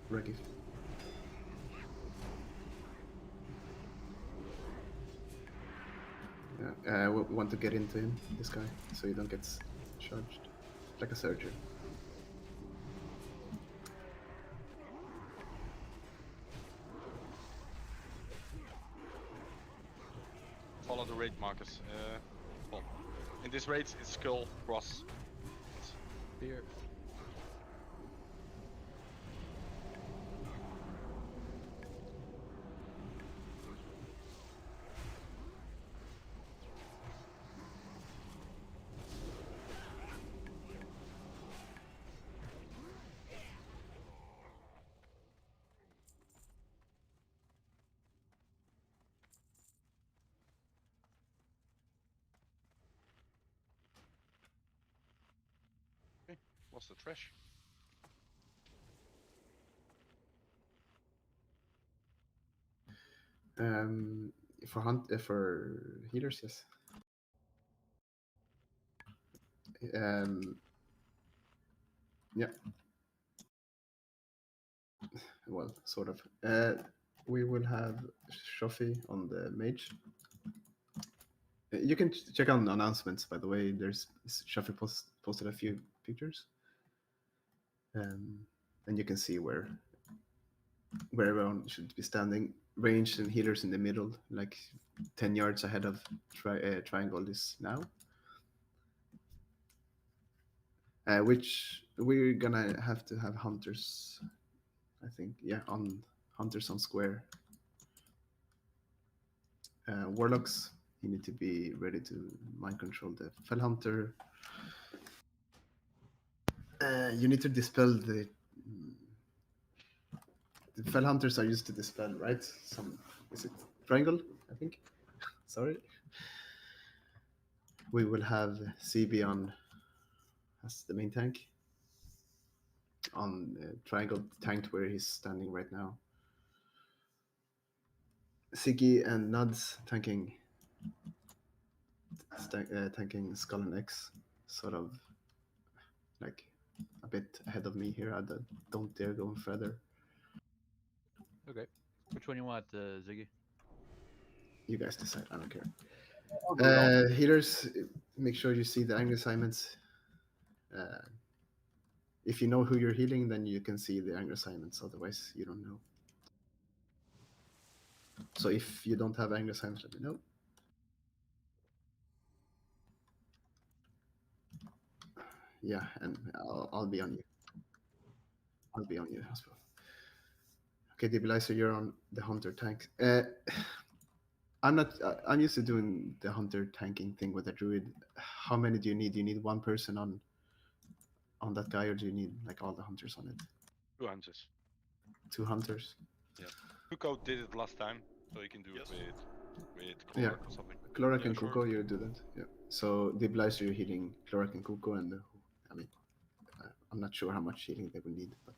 Reggie. Yeah, we want to get into him, this guy, so he don't get charged. Like a surgeon. Follow the raid markers. Well, in this raid, it's skull, cross. Here. What's the trash? For healers, yes. Yeah. Well, sort of. We will have Shofi on the mage. You can check out the announcements, by the way. There's Shofi posted a few pictures, and you can see where everyone should be standing. Ranged and healers in the middle, like 10 yards ahead of triangle is now. Which we're gonna have to have hunters, I think. Yeah, on hunters on square. Warlocks, you need to be ready to mind control the Fell Hunter. You need to dispel the Fell Hunters are used to dispel, right? Is it triangle? I think. Sorry. We will have CB on as the main tank. On triangle tanked where he's standing right now. Siggy and Nuds tanking Skull and X, sort of like a bit ahead of me here. I don't dare go further. Okay. Which one you want, Ziggy? You guys decide. I don't care. Healers, make sure you see the angle assignments. If you know who you're healing, then you can see the angle assignments. Otherwise, you don't know. So if you don't have angle assignments, let me know. Yeah, and I'll be on you. I'll be on you as well. Okay, Debilizer, you're on the hunter tank. I'm not. I'm used to doing the hunter tanking thing with a druid. How many do you need? Do you need one person on that guy, or do you need like all the hunters on it? 2 hunters. 2 hunters. Yeah. Kuko did it last time, so you can do Yes. it with Yeah. Clorak or something. Clorak Yeah, and sure. Kuko, you do that. Yeah. So Debilizer, you're healing Clorak and Kuko, and I mean, I'm not sure how much healing they will need, but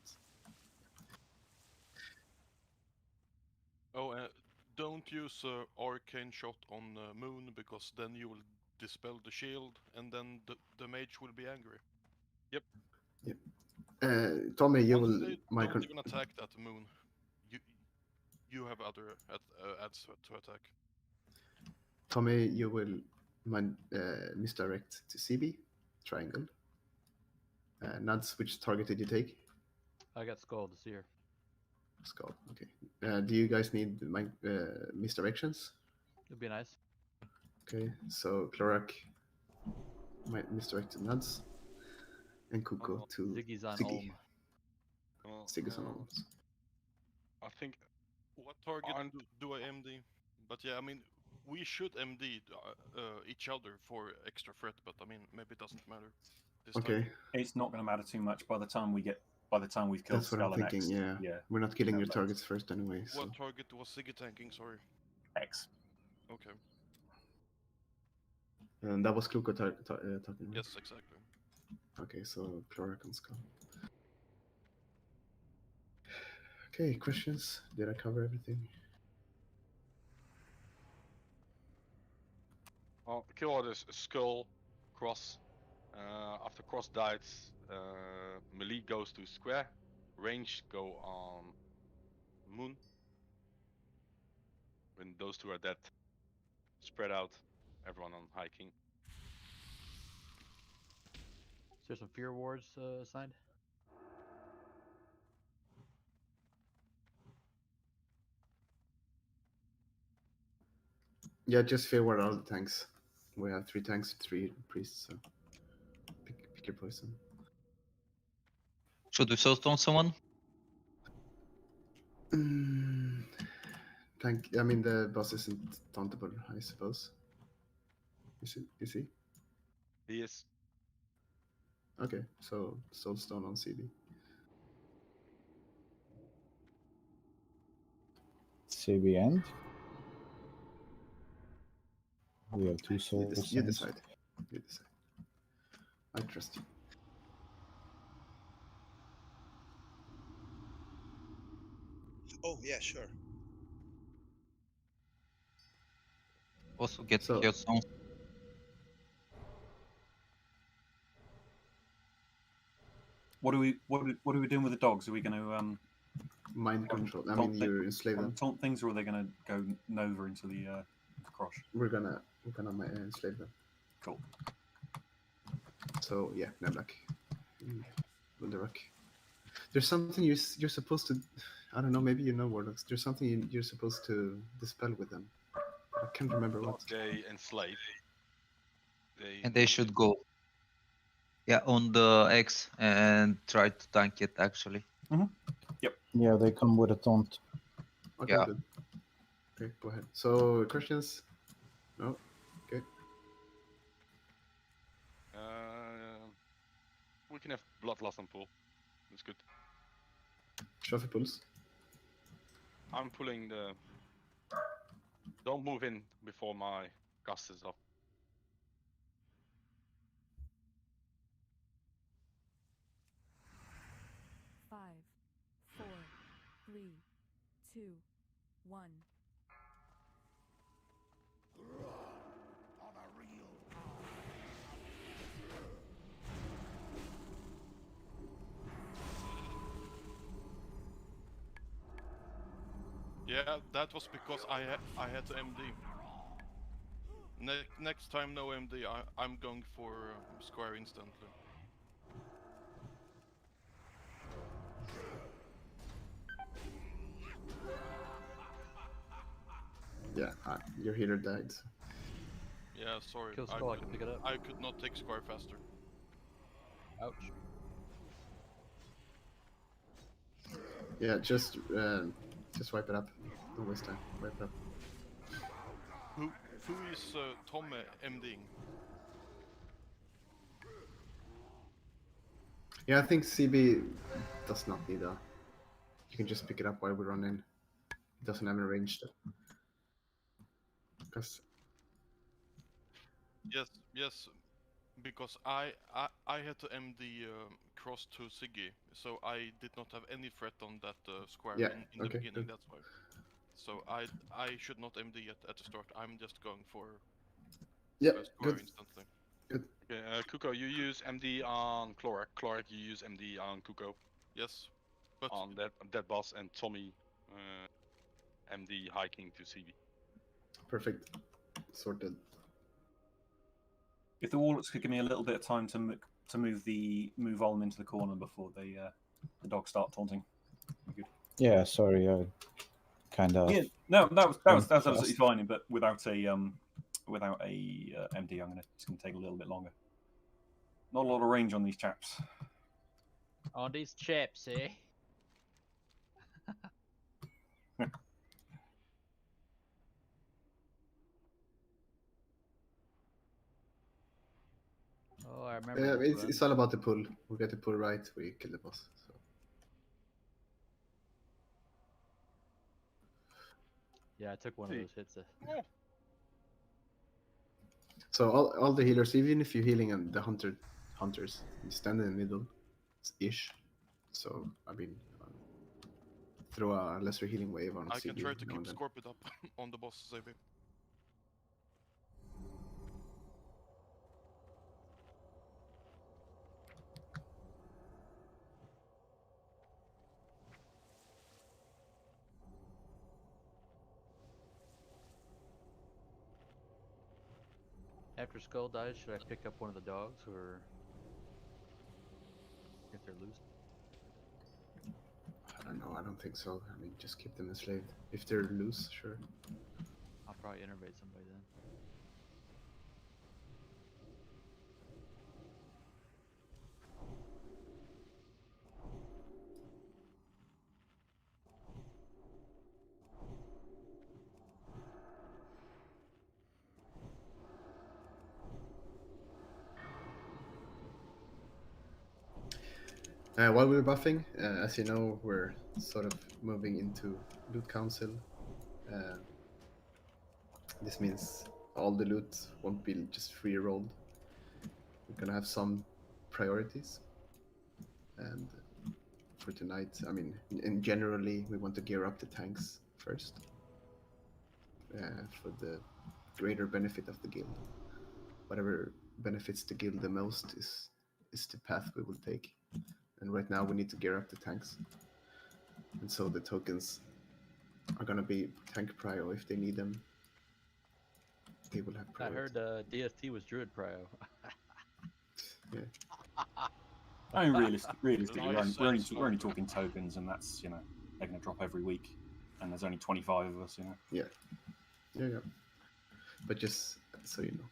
Oh, don't use arcane shot on Moon, because then you will dispel the shield, and then the mage will be angry. Tommy, you will. Honestly, don't even attack that Moon. You have other adds to attack. Tommy, you will misdirect to CB, triangle. Nuts, which target did you take? I got Skull to see her. Skull, okay. Do you guys need misdirections? It'd be nice. Okay, so Clorak might misdirect to Nuts, and Kuko to Ziggy's on Ziggy. Ohm. Well, Ziggy's on Ohms. I think What target aren't- do I MD? But yeah, I mean, we should MD each other for extra threat, but I mean, maybe it doesn't matter this Okay, time. It's not going to matter too much by the time we've killed that's what I'm Skull and thinking. X. Yeah, we're not killing your But- targets first anyway. So What target was Siggy tanking? Sorry. X. Okay. and that was Kuko talking. Right? Yes, exactly. Okay, so Clorak and Skull. Okay, questions? Did I cover everything? well, kill orders skull, cross. After cross dies, melee goes to square, range go on Moon. When those two are dead, spread out, everyone on High King. Is there some fear wards assigned? Yeah, just favor all the tanks. We have 3 tanks, 3 priests, so pick your poison. Should we soulstone someone? Tank. I mean, the boss isn't tauntable, I suppose. Is it? Is he? He is. Okay, so Soulstone on CB. CB end. We have 2 You, souls. you decide. You decide. I trust you. Oh yeah, sure. Also get So- Chaos Stones. What are we doing with the dogs? Are we going to Mind Um, control. I don't mean, think- you enslave them. taunt things, or are they going to go Nova into the cross? We're gonna enslave them. Cool. So yeah, Nebrak. Wunderrock. There's something you're supposed to. I don't know. Maybe you know Warlocks. There's something you're supposed to dispel with them. I can't remember what. They enslave. And they should go. Yeah, on the X and try to tank it actually. Yeah, they come with a taunt. Okay, Yeah. good. Okay, go ahead. So questions? No. We can have Bloodlust on pool. That's good. Shuffle pulls. I'm pulling the. Don't move in before my cast is up. Five, 4, 3, 2, 1. Yeah, that was because I had to MD. Next time no MD, I'm going for square instantly. Yeah, your healer died. Yeah, sorry. Kill skull, I can pick it up. I could not take square faster. Ouch. Yeah, just wipe it up. Don't waste time. Wipe it up. Who is Tom MDing? Yeah, I think CB does not need a. You can just pick it up while we run in. It doesn't have a range though. Because Yes, because I had to MD cross to Siggy, so I did not have any threat on that square Yeah, in the okay, beginning. good. That's why. So I should not MD at the start. I'm just going for yeah, square good. instantly. Okay, Kuko, you use MD on Cloric. Cloric, you use MD on Kuko Yes, but on that boss, and Tommy MD hiking to CB. Perfect. Sorted. If the Warlocks could give me a little bit of time to move Olm into the corner before the dogs start taunting. Good. Yeah, sorry, I kind of. Yeah, no, that's Fast. absolutely fine. But without a MD, it's gonna take a little bit longer. Not a lot of range on these chaps. On these chaps, eh? Oh, I remember this run. It's all about the pull. We get the pull right, we kill the boss. So. Yeah, I took one of those hits. So all the healers, even if you're healing on the hunters, you stand in the middle, ish. So I mean, throw a lesser healing wave on. I can CB try to now keep and then. Scorpid up on the boss maybe. After Skull dies, should I pick up one of the dogs, or if they're loose? I don't know. I don't think so. I mean, just keep them enslaved. If they're loose, sure. I'll probably innervate somebody then. While we're buffing, as you know, we're sort of moving into loot council. This means all the loot won't be just free rolled. We're gonna have some priorities. And for tonight, I mean, in generally, we want to gear up the tanks first for the greater benefit of the guild. Whatever benefits the guild the most is the path we will take. And right now we need to gear up the tanks. And so the tokens are gonna be tank prio if they need them. They will have I priority. heard DST was Druid Prio. Yeah. I mean, realistically, Nice we're and only slow. talking tokens, and that's, you know, they're going to drop every week, and there's only 25 of us, you know. Yeah. But just so you know.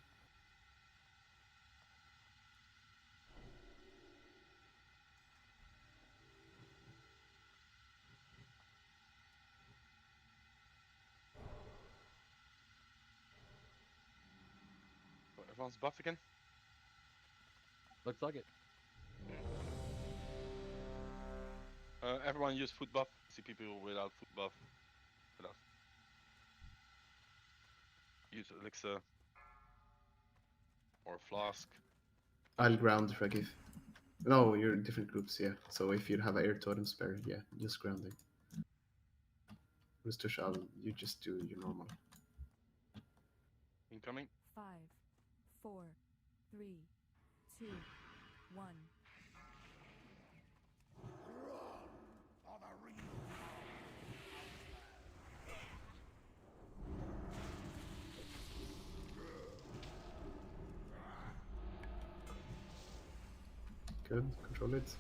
Everyone's buff again? Looks like it. Everyone use food buff. I see people without food buff. Without. Use elixir. Or flask. I'll ground Ragif. No, you're in different groups, yeah. So if you have an air totem spare, yeah, just grounding. Mr. Shal, you just do your normal. Incoming. 5, 4, 3, 2, 1. Good, control it.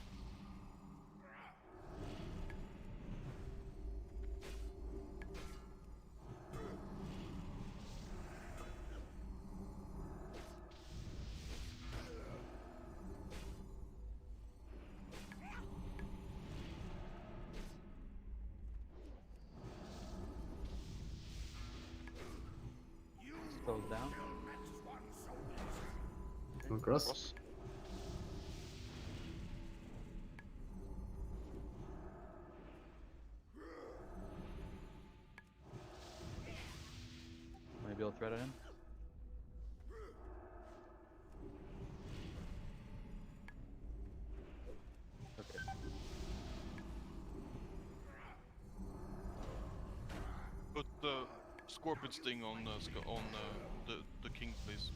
Skull's down. Across. Cross. Maybe I'll thread him. Okay. Put the Scorpion Sting on the king, please.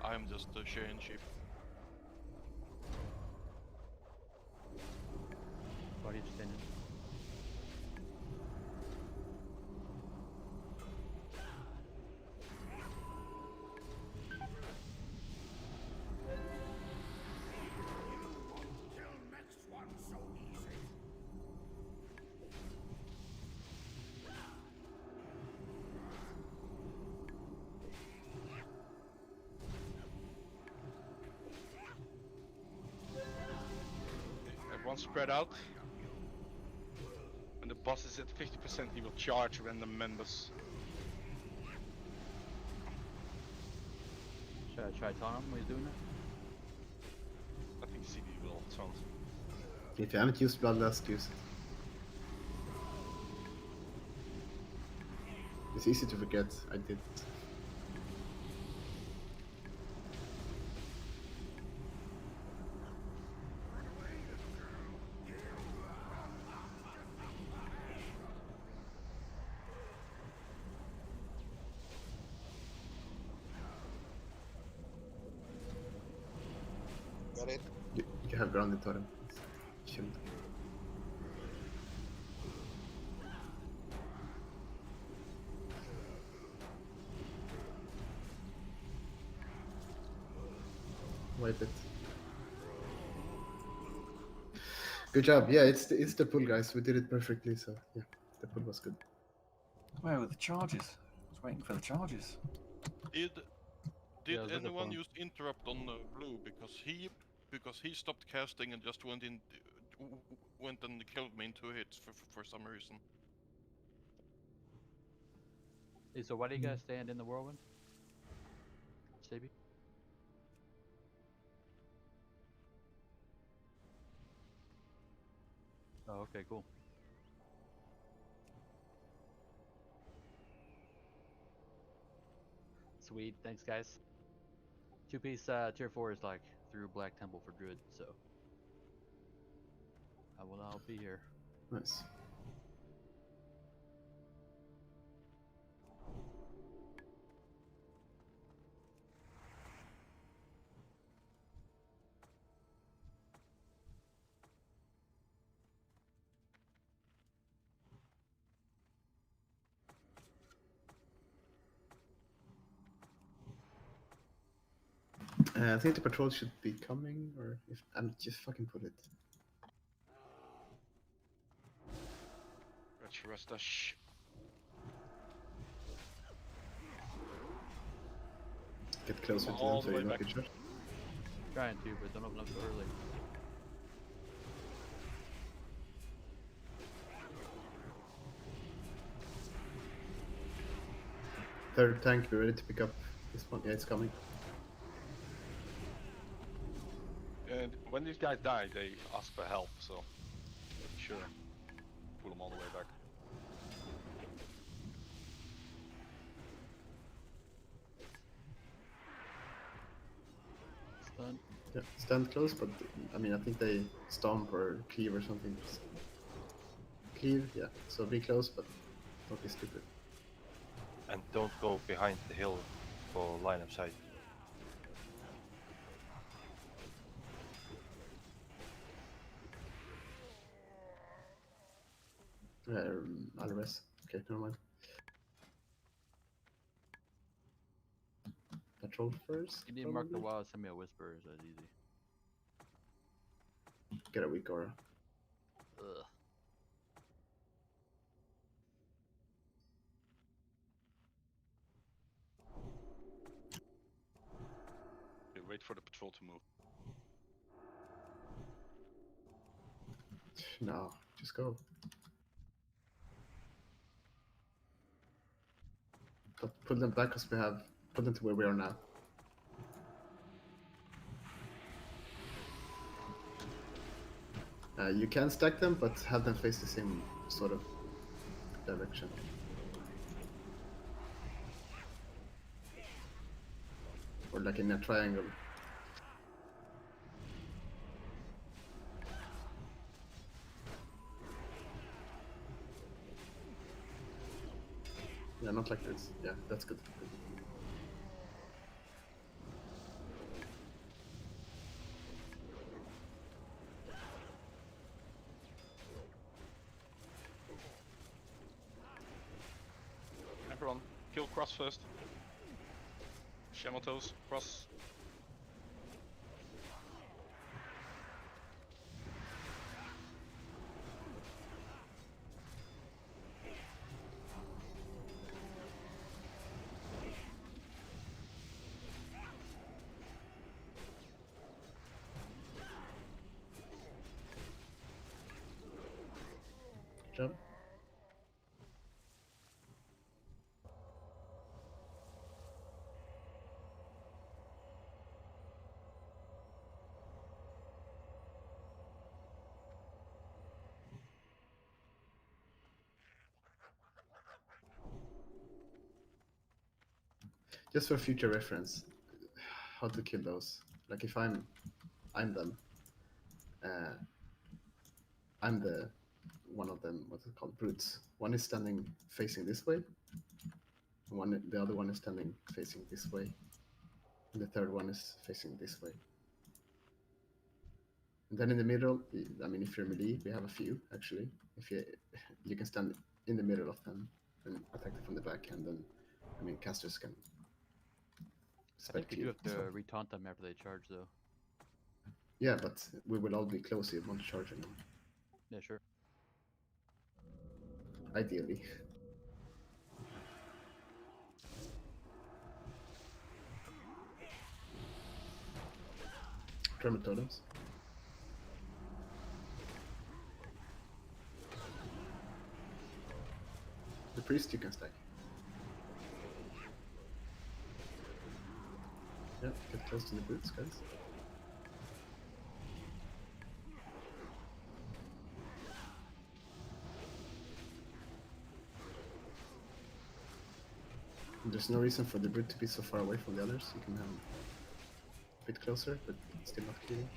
I am just sharing sheep. Body extended. Everyone spread out. When the boss is at 50%, he will charge random members. Should I try taunting him when he's doing that? I think CB will taunt. If you haven't used Bloodlust, use it. It's easy to forget, I did. Got it. You have grounded totem. Shouldn't. wipe it. Good job. Yeah, it's the pull, guys. We did it perfectly. So yeah, the pull was good. Where were the charges? I was waiting for the charges. Did Yeah, I was looking for anyone him. use interrupt on blue because he stopped casting and just went and killed me in 2 hits for some reason. Hey, so why do you guys stand in the whirlwind? Sabi? Oh, okay, cool. Sweet, thanks guys. 2-piece tier 4 is like through Black Temple for Druid, so I will now be here. Nice. I think the patrol should be coming, or if I'm just fucking put it. Retro-rustash. Get closer to All them the so way you don't back. get shot. Trying to, but don't open up so early. Third tank, be ready to pick up this one. Yeah, it's coming. And when these guys die, they ask for help, so sure, pull them all the way back. Stun. Yeah, stand close, but I mean, I think they stomp or cleave or something. Cleave, yeah. So be close, but don't be stupid. And don't go behind the hill for line of sight. I'll rest. Okay, never mind. Patrol first. You need to mark the probably? wild, send me a whisper, so it's easy. Get a weak aura. Ugh. Okay, wait for the patrol to move. No, just go. But put them back because we have put them to where we are now. You can stack them, but have them face the same sort of direction. Or like in a triangle. Yeah, not like this. Yeah, that's good. Everyone, kill Cross first. Shamatos, Cross. Jump. Just for future reference, how to kill those. Like if I'm them, I'm the one of them. What's it called? Brutes. One is standing facing this way. The other one is standing facing this way, and the third one is facing this way. And then in the middle, I mean, if you're melee, we have a few actually. If you can stand in the middle of them and attack them from the back, and then I mean casters can. I think you do have to so. retaunt them after they charge, though. Yeah, but we will all be close. You won't charge anyone. Yeah, sure. Ideally. Tremor totems. The priest you can stack. Yeah, get close to the boots, guys. There's no reason for the brute to be so far away from the others. You can have a bit closer, but still not killing.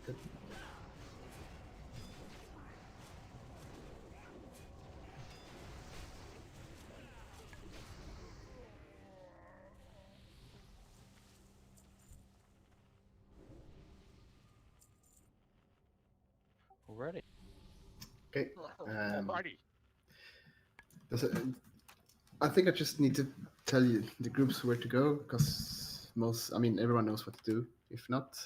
Good. Alrighty. Okay. Alrighty. I think I just need to tell you the groups where to go, because everyone knows what to do. If not,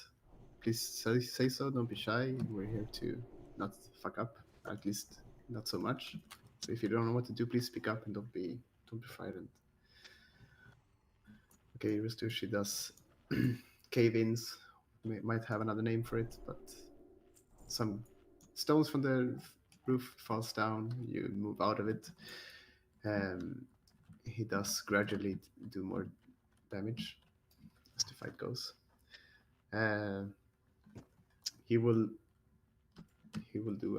please say so. Don't be shy. We're here to not fuck up, at least not so much. So if you don't know what to do, please speak up and don't be frightened. Okay, Ristushi does cave-ins. Might have another name for it, but some stones from the roof falls down. You move out of it. He does gradually do more damage as the fight goes. He will do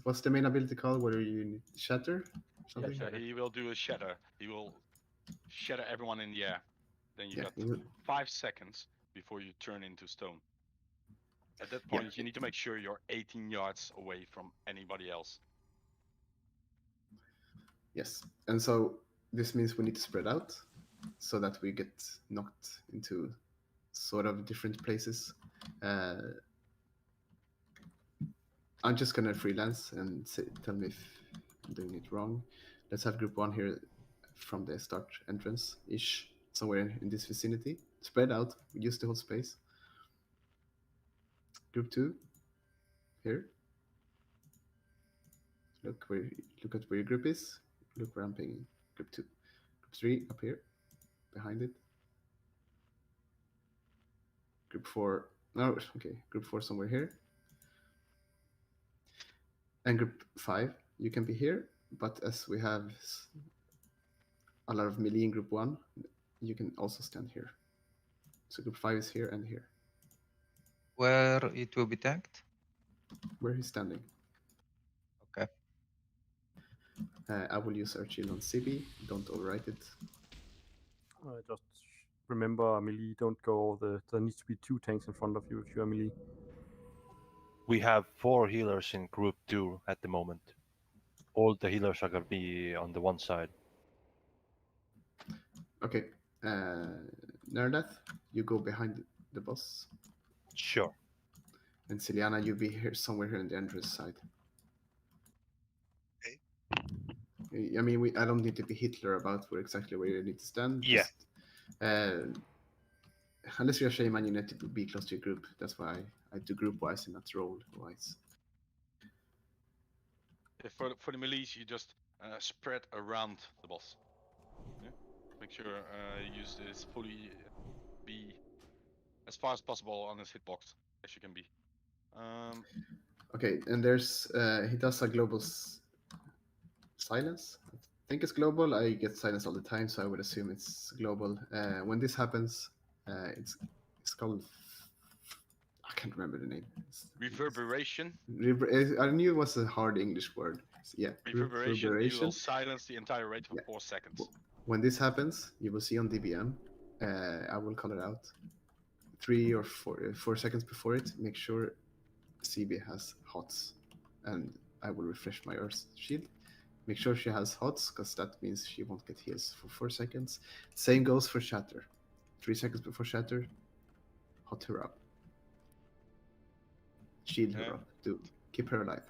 what's the main ability called? Where you need shatter? Something? Yeah, shatter. He will do a shatter. He will shatter everyone in the air. Then you Yeah, got he will. 5 seconds before you turn into stone. At that point, you need to make sure you're 18 yards away from anybody else. Yes, and so this means we need to spread out so that we get knocked into sort of different places. I'm just gonna freelance and tell me if I'm doing it wrong. Let's have group 1 here from the start entrance ish, somewhere in this vicinity. Spread out, use the whole space. Group 2 here. Look at where your group is. Look where I'm pinging. Group 2. Group 3 up here, behind it. Group 4. No, okay. Group 4 somewhere here. And group 5, you can be here, but as we have a lot of melee in group 1, you can also stand here. So group 5 is here and here. Where it will be tanked? Where he's standing. Okay. I will use Archil on CB. Don't overwrite it. Just remember, melee, don't go. There needs to be 2 tanks in front of you if you are melee. We have 4 healers in group 2 at the moment. All the healers are gonna be on the one side. Okay. Nerdath, you go behind the boss. Sure. And Ciliana, you be here somewhere here on the entrance side. Okay. I mean, I don't need to be Hitler about exactly where you need to stand. Yeah. Just, unless you're a shaman, you need to be close to your group. That's why I do group wise and not roll wise. For the melees, you just spread around the boss. Yeah? Make sure you use this fully be as far as possible on his hitbox as you can be. Okay, and there's he does a global silence. I think it's global. I get silence all the time, so I would assume it's global. When this happens, it's called. I can't remember the name. Reverberation. I knew it was a hard English word. Yeah, Reverberation. You will silence the entire raid for 4 seconds. When this happens, you will see on DBM. I will call it out. 3 or 4 seconds before it, make sure CB has HOTS, and I will refresh my Earth shield. Make sure she has HOTS, because that means she won't get heals for 4 seconds. Same goes for Shatter. 3 seconds before Shatter, hot her up. Shield her up. Keep her alive.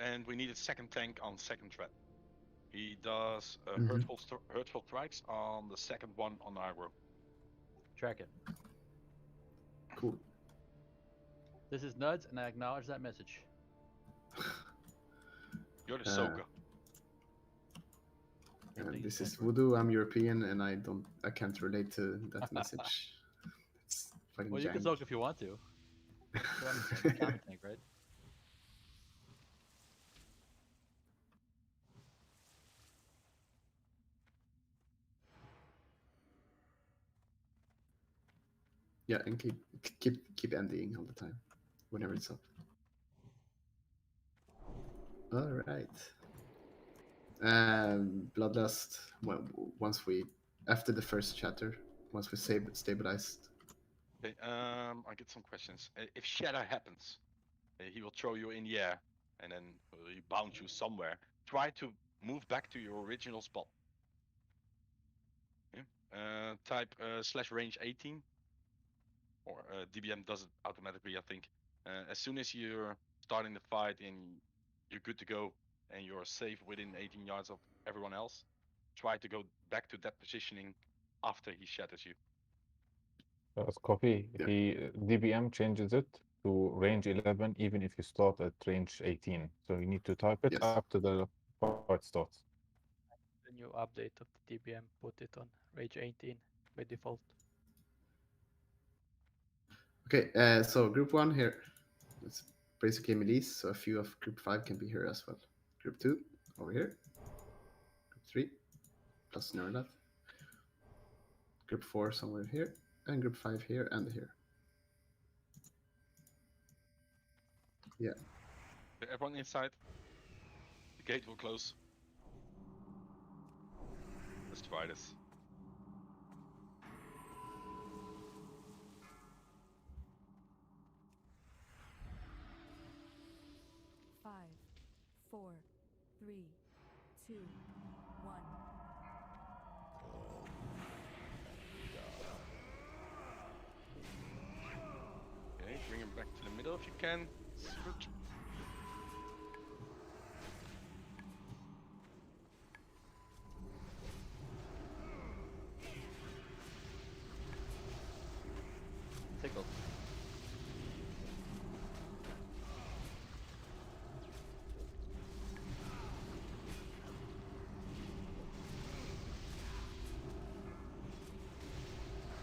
And we need a second tank on second threat. He does Mhm. hurtful strikes on the second one on aggro. Track it. Cool. This is nuts, and I acknowledge that message. You're the Soka. This is voodoo. I'm European, and I can't relate to that message. It's fucking Well, you can jank. soak if you want to. Common tank, right? Yeah, and keep ending all the time, whenever it's up. All right. Bloodlust. Once we after the first chatter, once we stabilized. Okay, I get some questions. If shatter happens, he will throw you in the air, and then he bounce you somewhere. Try to move back to your original spot. Yeah. Type /range 18, or DBM does it automatically, I think. As soon as you're starting the fight and you're good to go, and you're safe within 18 yards of everyone else, try to go back to that positioning after he shatters you. Copy. DBM changes it to range 11 even if you start at range 18. So you need to type it after the fight starts. The new update of the DBM put it on range 18 by default. Okay, so group 1 here. It's basically melees, so a few of group 5 can be here as well. Group 2 over here. Group 3 plus Neurolat. Group 4 somewhere here, and group 5 here and here. Yeah. Everyone inside. The gate will close. Let's try this. Five, 4, 3, 2, 1. Okay, bring him back to the middle if you can. Good. Tickled.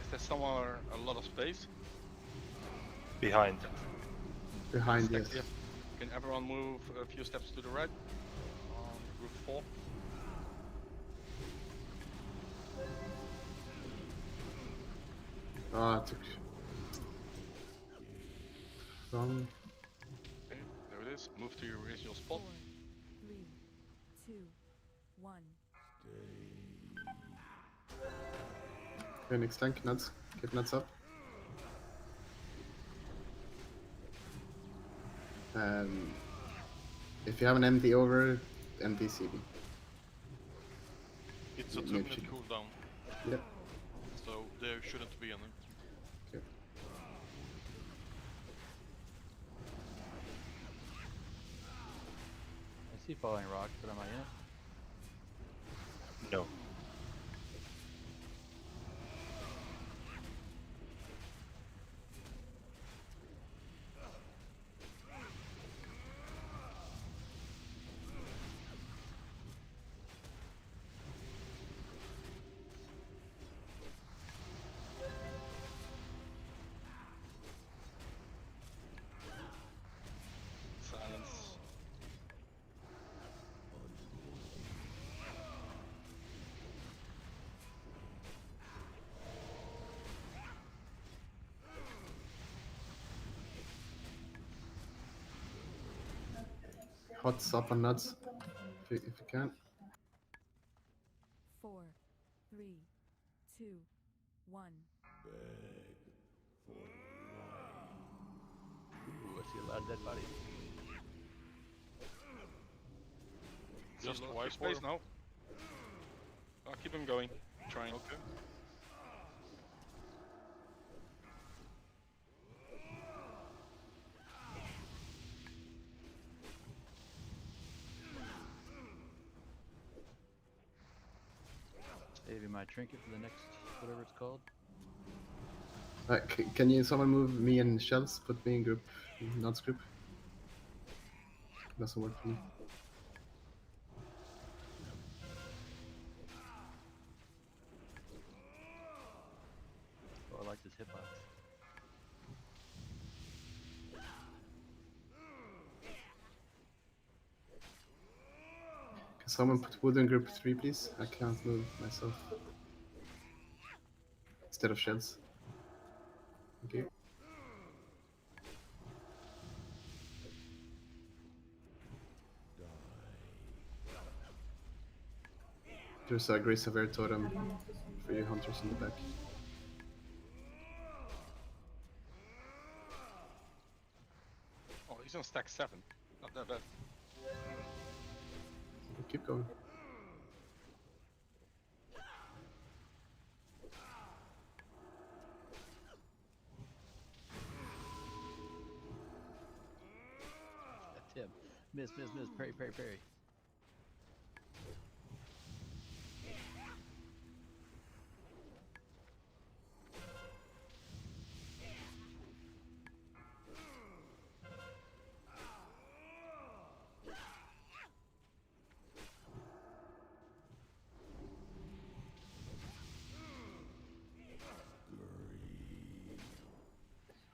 Is there somewhere a lot of space? Behind. Behind, yes. Yeah. Can everyone move a few steps to the right? On group 4. Ah, took wrong. Okay, there it is. Move to your original spot. 4, 3, 2, 1. Phoenix tank, nuts. Keep nuts up. If you have an MD over, MD CB. It's a 2-minute cooldown. Yep. So there shouldn't be any. Okay. I see falling rocks, but am I in it? No. Silence. Hots up on nuts, if you can. 4, 3, 2, 1. Ooh, I see a lot of dead bodies. Just wipe space now. I'll keep him going. Trying. Okay. Saving my trinket for the next whatever it's called. Can you someone move me and Shells? Put me in group, Nods group. Doesn't work for me. Oh, I like this hitbox. Can someone put Wood in group 3, please? I can't move myself. Instead of Shells. Thank you. There's a Grace of Air totem for you hunters in the back. Oh, he's on stack 7. Not that bad. Keep going. That's him. Miss, parry.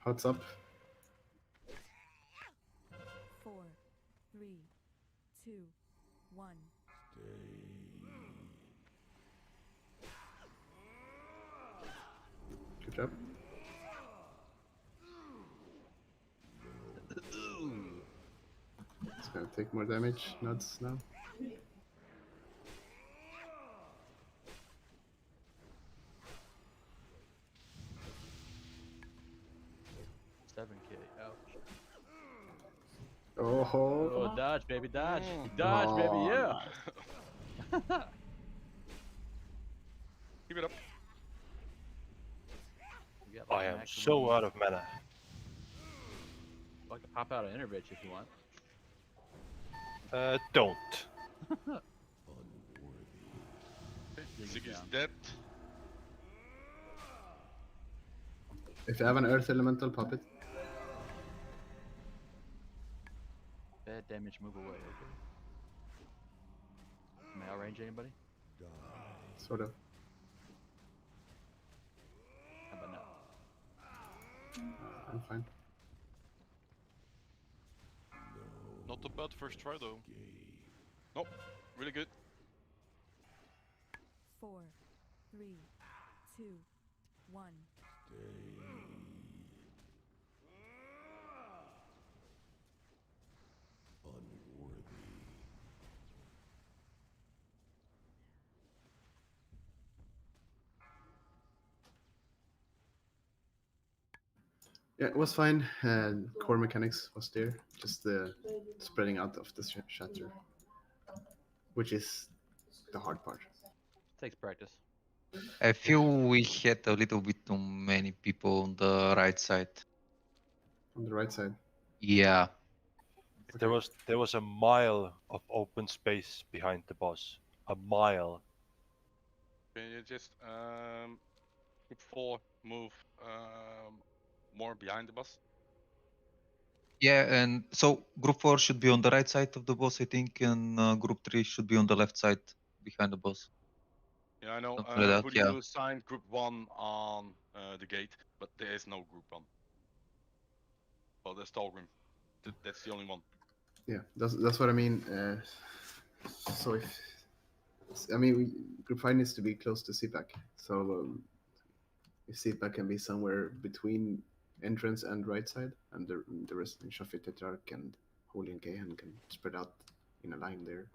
Hearts up. 4, 3, 2, 1. Good job. It's gonna take more damage. Nods now. Ouch. Oh, Oh, dodge, baby, dodge. Dodge, baby, yeah. Keep it up. We got, like, I am maximum- so out of mana. I can pop out an Intervitch if you want. Don't. Ziggy's dead. if you have an Earth Elemental, pop it. Bad damage, move away. Okay. Can I outrange anybody? Sort of. How about now? I'm fine. Not a bad first try though. Nope, really good. 4, 3, 2, 1. Yeah, it was fine. Core mechanics was there. Just the spreading out of the shatter, which is the hard part. Takes practice. I feel we had a little bit too many people on the right side. On the right side. Yeah. There was a mile of open space behind the boss. A mile. Can you just group 4 move more behind the boss? Yeah, and so group 4 should be on the right side of the boss, I think, and group 3 should be on the left side behind the boss. Yeah, I know. Something like that, Hoodie yeah. Blue signed group 1 on the gate, but there is no group 1. Well, there's Tallgrim. That's the only one. Yeah, that's what I mean. So if group 5 needs to be close to CPAC. So if CPAC can be somewhere between entrance and right side, and the rest in Shafi Tetrarch and Holy and Gahan can spread out in a line there.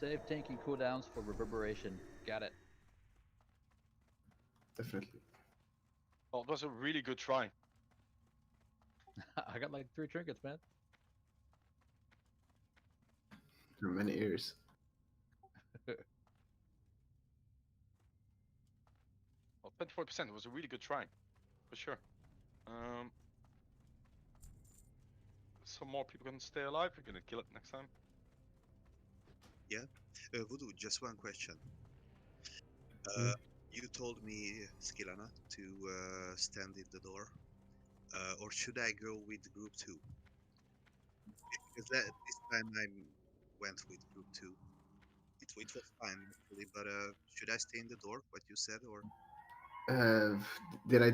Save tanking cooldowns for reverberation. Got it. Definitely. Well, it was a really good try. I got like 3 trinkets, man. There are many ears. 24% was a really good try, for sure. Some more people can stay alive. We're gonna kill it next time. Yeah. Voodoo, just one question. You told me, Skilana, to stand in the door. Or should I go with group 2? Because this time I went with group 2. It was fine, actually, but should I stay in the door, what you said, or? Did I?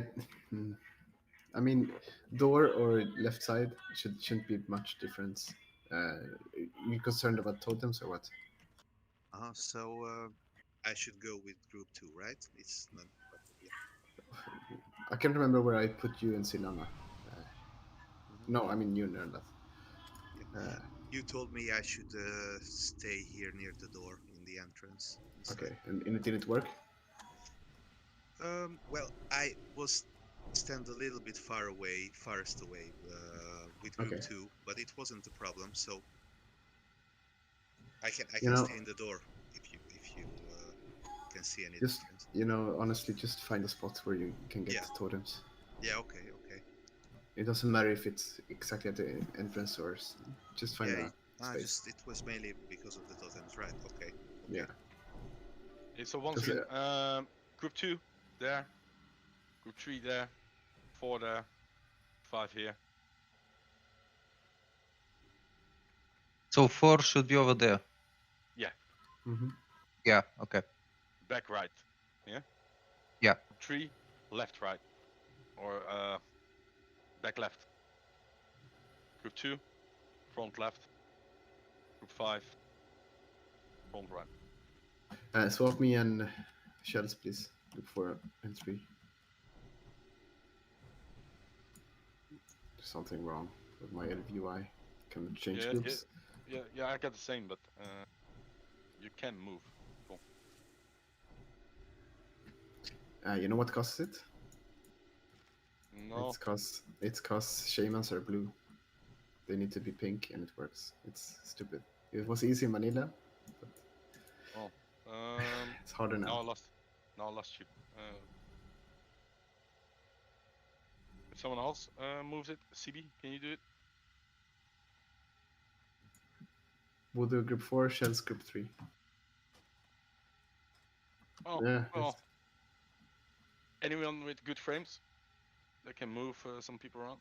I mean, door or left side shouldn't be much difference. You concerned about totems or what? So I should go with group 2, right? It's not. I can't remember where I put you and Silana. No, I mean you, Nerlath. You told me I should stay here near the door in the entrance. Okay, and it didn't work? Well, I was stand a little bit farthest away with group 2, but it wasn't a problem. So I can stay in the door if you can see any just difference. Honestly, just find a spot where you can get totems. Yeah. Okay. It doesn't matter if it's exactly at the entrance or just find a space. It was mainly because of the totems, right? Okay. Yeah. Okay, so once again, group 2 there, group 3 there, 4 there, 5 here. So 4 should be over there. Yeah. Yeah. Okay. Back right. Yeah. Yeah. 3 left right, or back left. Group 2 front left. Group 5 front right. Swap me and shells, please. Group 4 and 3. There's something wrong with my LVUI. Can it change groups? Yeah, I got the same, but you can move. Cool. You know what causes it? No. It's cause shamans are blue. They need to be pink, and it works. It's stupid. It was easy in Manila, but it's harder now. Now I lost you. If someone else moves it, CB, can you do it? We'll do group 4, shells group 3. Oh, yeah. Well. Anyone with good frames that can move some people around?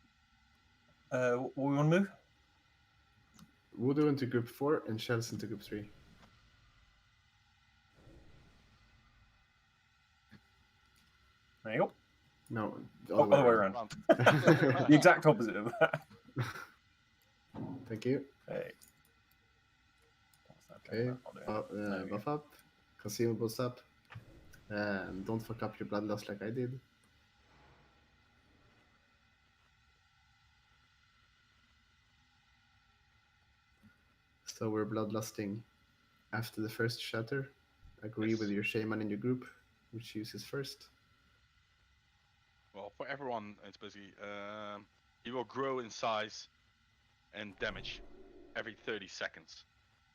What we want to move? We'll do into group 4 and shells into group 3. There you go. No, other way around. The exact opposite of that. Thank you. Hey. Okay, buff up, consumables up, and don't fuck up your bloodlust like I did. So we're bloodlusting after the first shatter. Agree with your shaman in your group, which uses first. Well, for everyone, it's basically he will grow in size and damage every 30 seconds.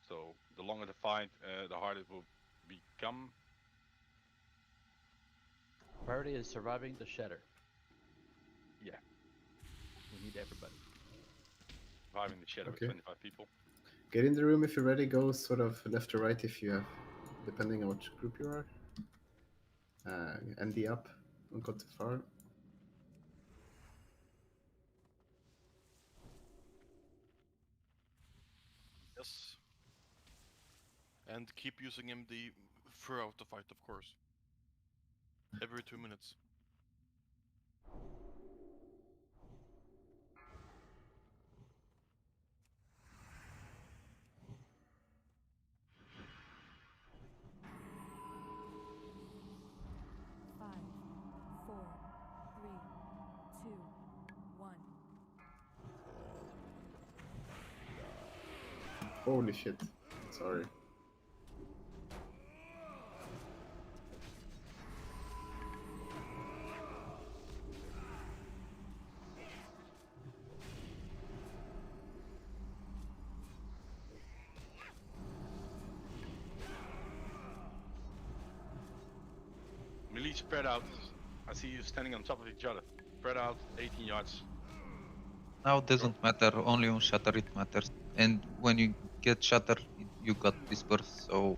So the longer the fight, the harder it will become. Priority is surviving the shatter. Yeah. We need everybody. Surviving the shatter with 25 people. Get in the room if you're ready. Go sort of left or right if you have, depending on which group you are. ND up. Don't go too far. Yes. And keep using MD throughout the fight, of course. Every 2 minutes. Holy shit. Sorry. Melee spread out. I see you standing on top of each other. Spread out 18 yards. Now it doesn't matter, only on shatter it matters. And when you get shatter, you got disperse, so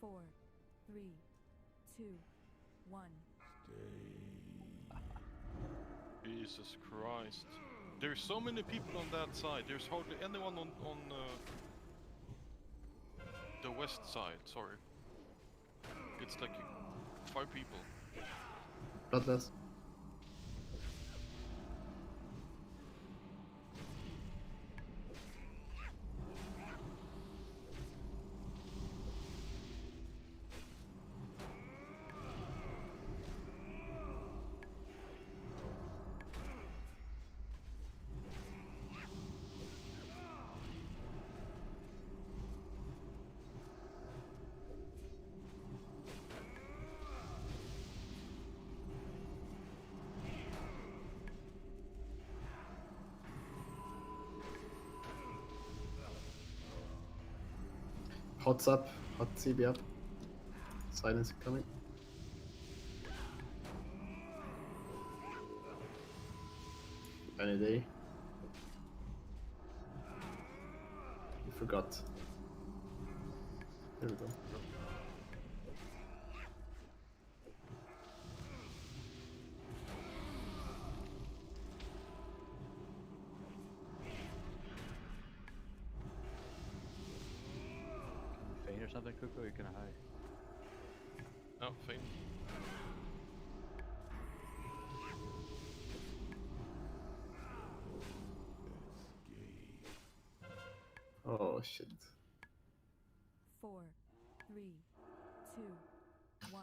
4, 3, 2, 1. Jesus Christ. There's so many people on that side. There's hardly anyone on the west side, sorry. It's like 5 people. Bloodless. Hot's up. Hot CB up. Silence coming. Any day. You forgot. There we go. Feint or something, Kuko? You're gonna hide. Oh, feint. Oh shit. 4, 3, 2, 1.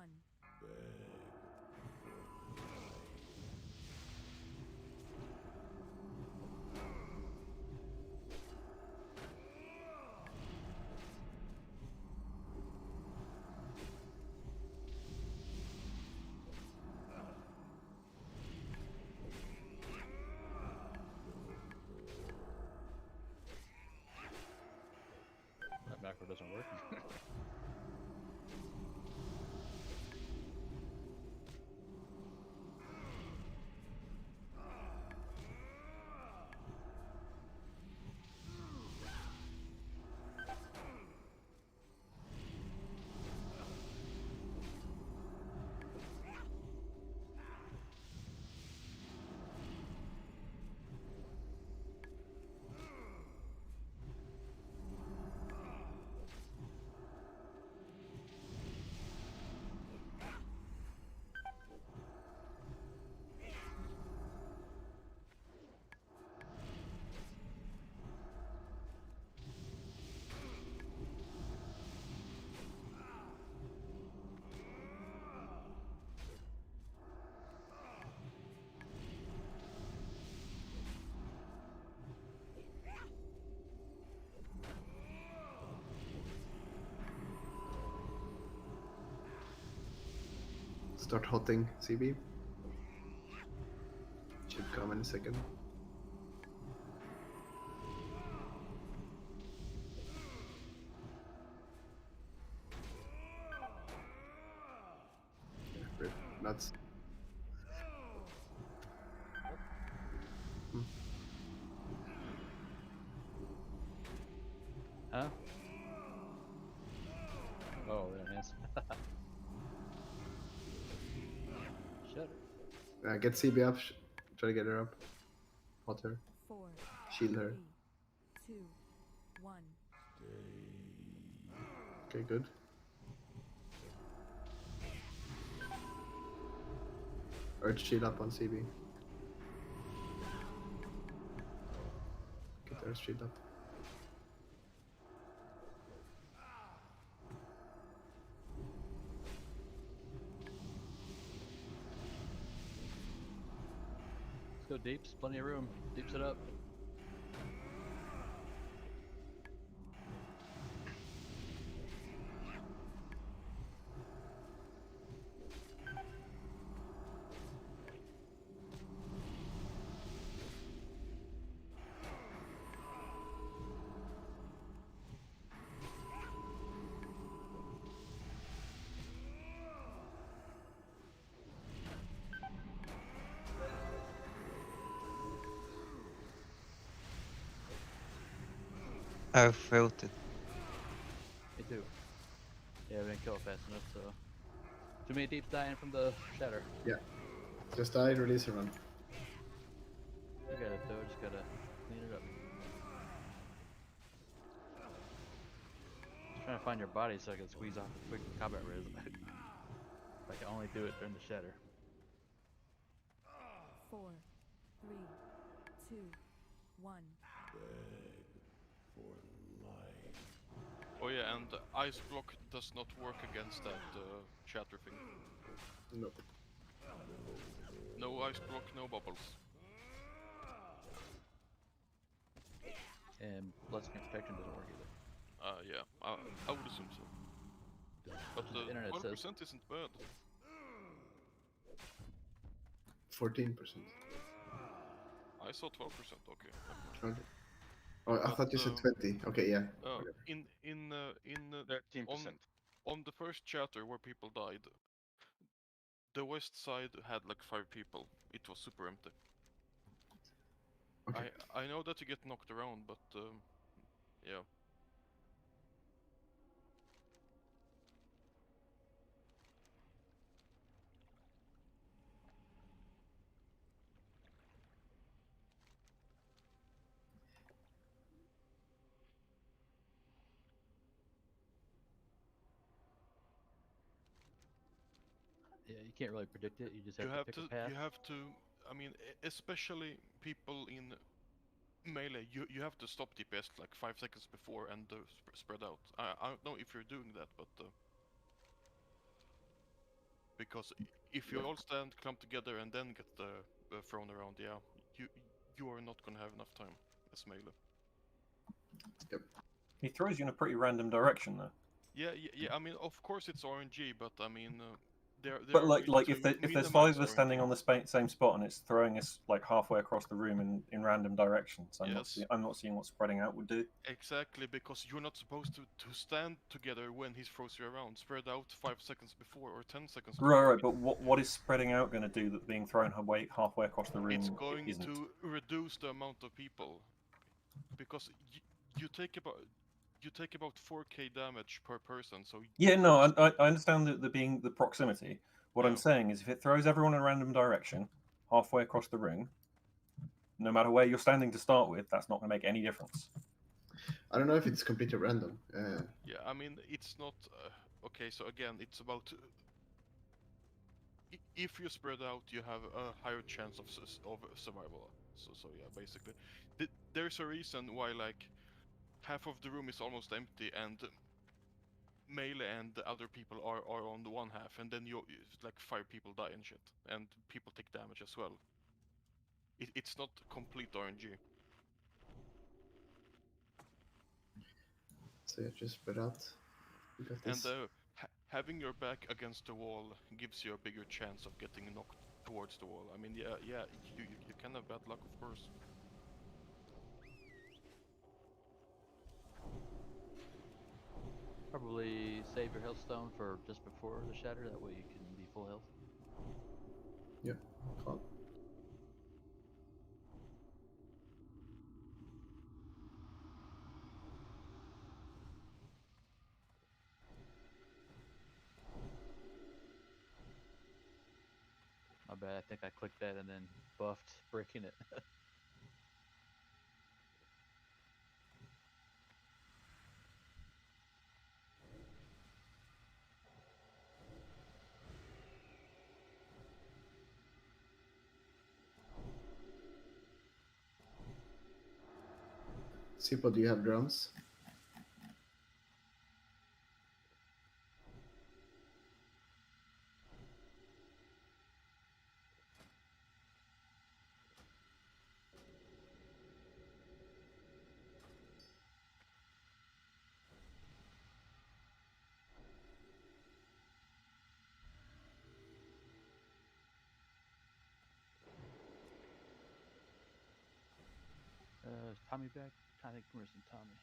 That macro doesn't work. Start hotting CB. Should come in a second. Yeah, great. Nuts. Huh? Oh, there it is. Shut Get CB up. Try to get her up. Hot her. 4, Shield her. 3, 2, 1. Okay, good. Urge shield up on CB. Get Urge shield up. Let's go deeps, plenty of room. Deeps it up. I felt it. Me too. Yeah, we didn't kill it fast enough, so too many deeps dying from the shatter. Yeah. Just die, release, and run. You got it though. Just gotta clean it up. Just trying to find your body so I can squeeze off a quick combat res. I can only do it during the shatter. 4, 3, 2, 1. Oh yeah, and ice block does not work against that shatter thing. Nope. No ice block, no bubbles. And bloodstream protection doesn't work either. Yeah, I would assume so. But The internet 12% says. isn't bad. 14%. I saw 12%. Okay. Okay. Oh, I thought you said 20. Okay, yeah. In 13%. On the first chatter where people died, the west side had like 5 people. It was super empty. Okay. I know that you get knocked around, but yeah. Yeah, you can't really predict it. You just have to pick a path. You have to. I mean, especially people in melee, you have to stop DPS like 5 seconds before and spread out. I don't know if you're doing that, but because if you all stand clumped together and then get thrown around, yeah, you are not gonna have enough time as melee. Yep. He throws you in a pretty random direction, though. Yeah. I mean, of course it's RNG, but I mean, there But are like, ways if to there's 5 minimize of us standing RNG. on the same spot and it's throwing us like halfway across the room in random directions, Yes. I'm not seeing what spreading out would do. Exactly, because you're not supposed to stand together when he throws you around. Spread out 5 seconds before or 10 seconds before. Right, but what is spreading out going to do that being thrown halfway across the room It's going isn't? to reduce the amount of people, because you take about 4k damage per person. So Yeah, no, I understand the being the proximity. What I'm Yeah. saying is, if it throws everyone in a random direction halfway across the room, no matter where you're standing to start with, that's not going to make any difference. I don't know if it's completely random. Yeah, I mean, it's not okay. So again, it's about if you spread out, you have a higher chance of survival. So yeah, basically, there's a reason why like half of the room is almost empty and melee and the other people are on the one half, and then like 5 people die and shit, and people take damage as well. It's not complete RNG. So yeah, just spread out. We got And this. having your back against the wall gives you a bigger chance of getting knocked towards the wall. I mean, yeah, you can have bad luck, of course. Probably save your health stone for just before the shatter. That way you can be full health. Yep. Cool. My bad. I think I clicked that and then buffed breaking it. Sipo, do you have drums? Is Tommy back? I think we're missing Tommy.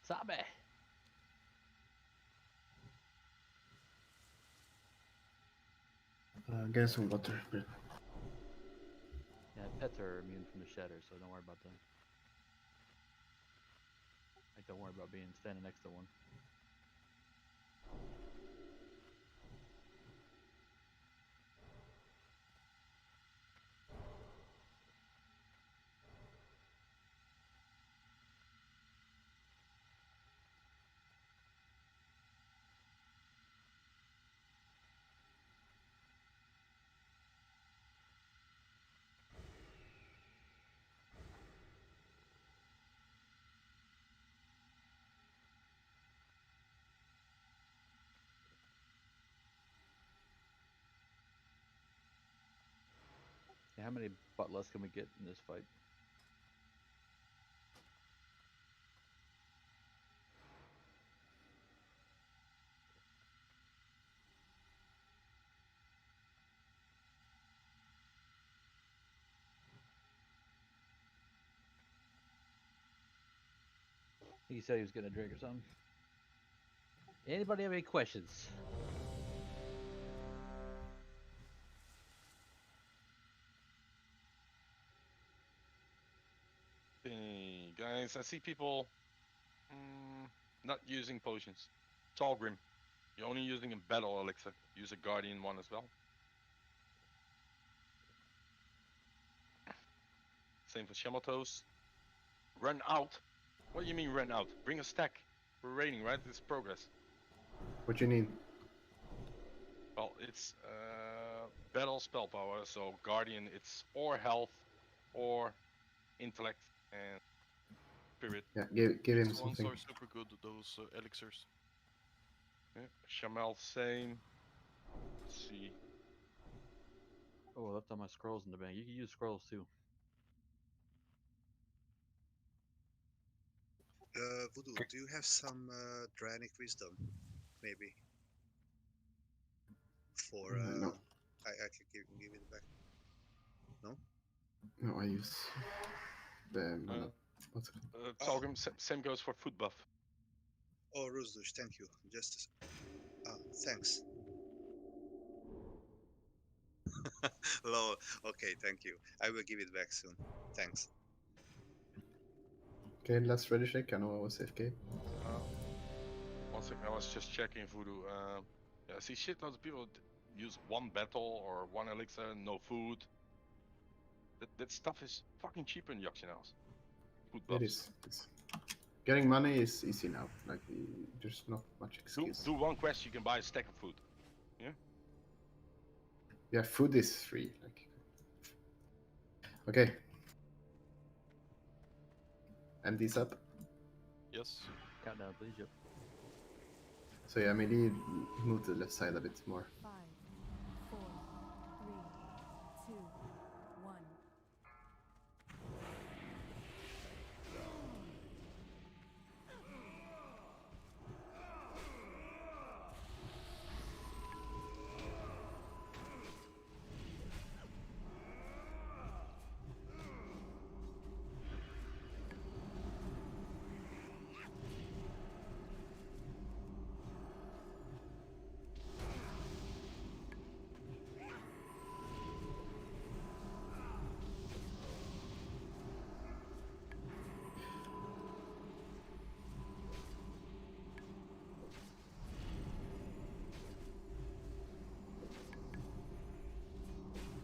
Tommy! Get some water. Brit. Yeah, pets are immune from the shatter, so don't worry about them. Like, don't worry about being standing next to one. Yeah, how many butlers can we get in this fight? He said he was getting a drink or something. Anybody have any questions? Hey, guys, I see people not using potions. It's all grim. You're only using a battle elixir. Use a guardian one as well. Same for Shamatos. Run out? What do you mean run out? Bring a stack. We're raiding, right? This is progress. What you need? Well, it's battle spell power, so guardian it's or health or intellect and spirit. Yeah, give him These ones something. are super good, those elixirs. Yeah, Shamel same. Let's see. Oh, I left all my scrolls in the bank. You can use scrolls too. Voodoo, do you have some Dranic wisdom, maybe? For No. I can give it back. No. No, I use the mana. What's it? Talgrim, same goes for foot buff. Oh, Rusdush, thank you. Just thanks. Lol. Okay, thank you. I will give it back soon. Thanks. Okay, let's ready check. I know I was AFK. One second, I was just checking Voodoo. Yeah, I see shitloads of people use one battle or one elixir, no food. That stuff is fucking cheaper in Yaxina's. Food buffs. It is. Getting money is easy now. Like there's not much excuse. Do one quest, you can buy a stack of food. Yeah. Yeah, food is free. Like. Okay. MD's up. Yes. Countdown, please. Yep. So yeah, maybe move to the left side a bit more. 5, 4, 3, 2, 1.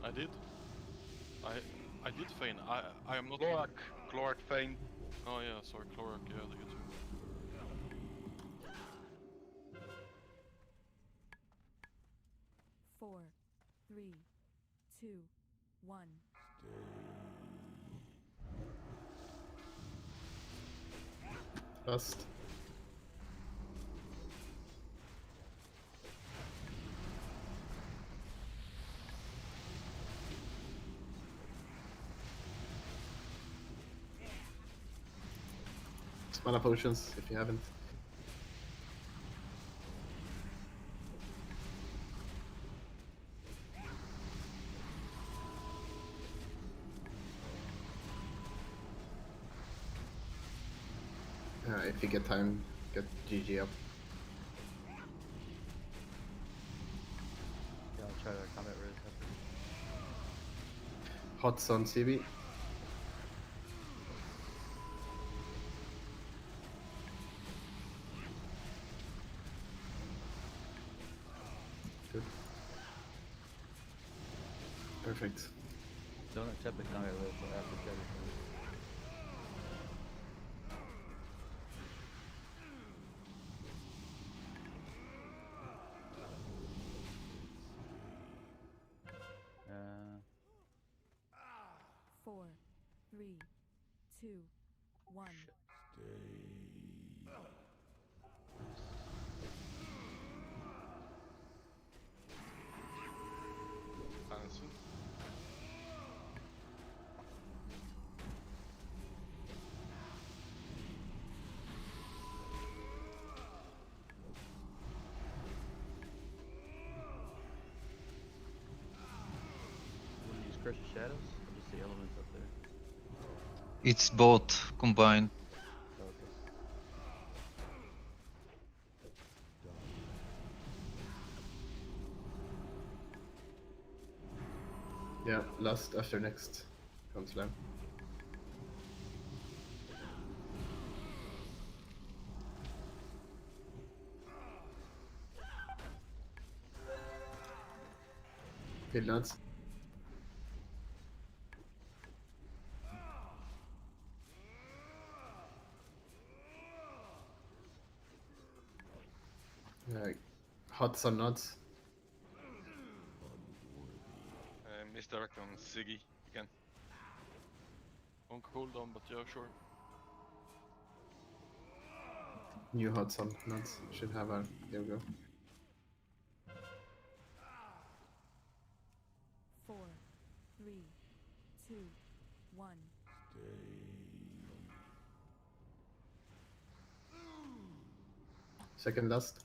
I did. I did feign. I am not. Clorak feign. Oh yeah, sorry, Clorak. Yeah, the YouTube. 4, 3, 2, 1. Last. Mana potions if you haven't. If you get time, get GG up. Yeah, I'll try to combat res after. Hots on CB. Perfect. Don't accept the counter list till after Chevy comes. Uh, 4, 3, 2, 1. Silencing. want to use Curse of Shadows? Or just the elements up there? It's both combined. Okay. Yeah, last after next. Come slam. Kill nuts. Hot sun nuts. Misdirect on Siggy again. On cooldown, but yeah, sure. New hot sun nuts. Should have our. There we go. 4, 3, 2, 1. Second last.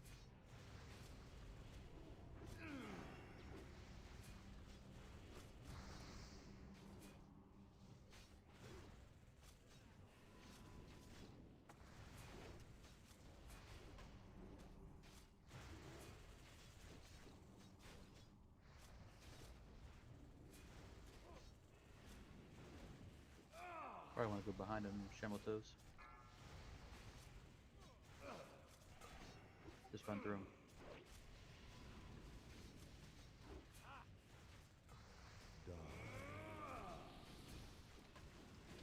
Probably want to go behind him, Shamble Toes. Just run through him.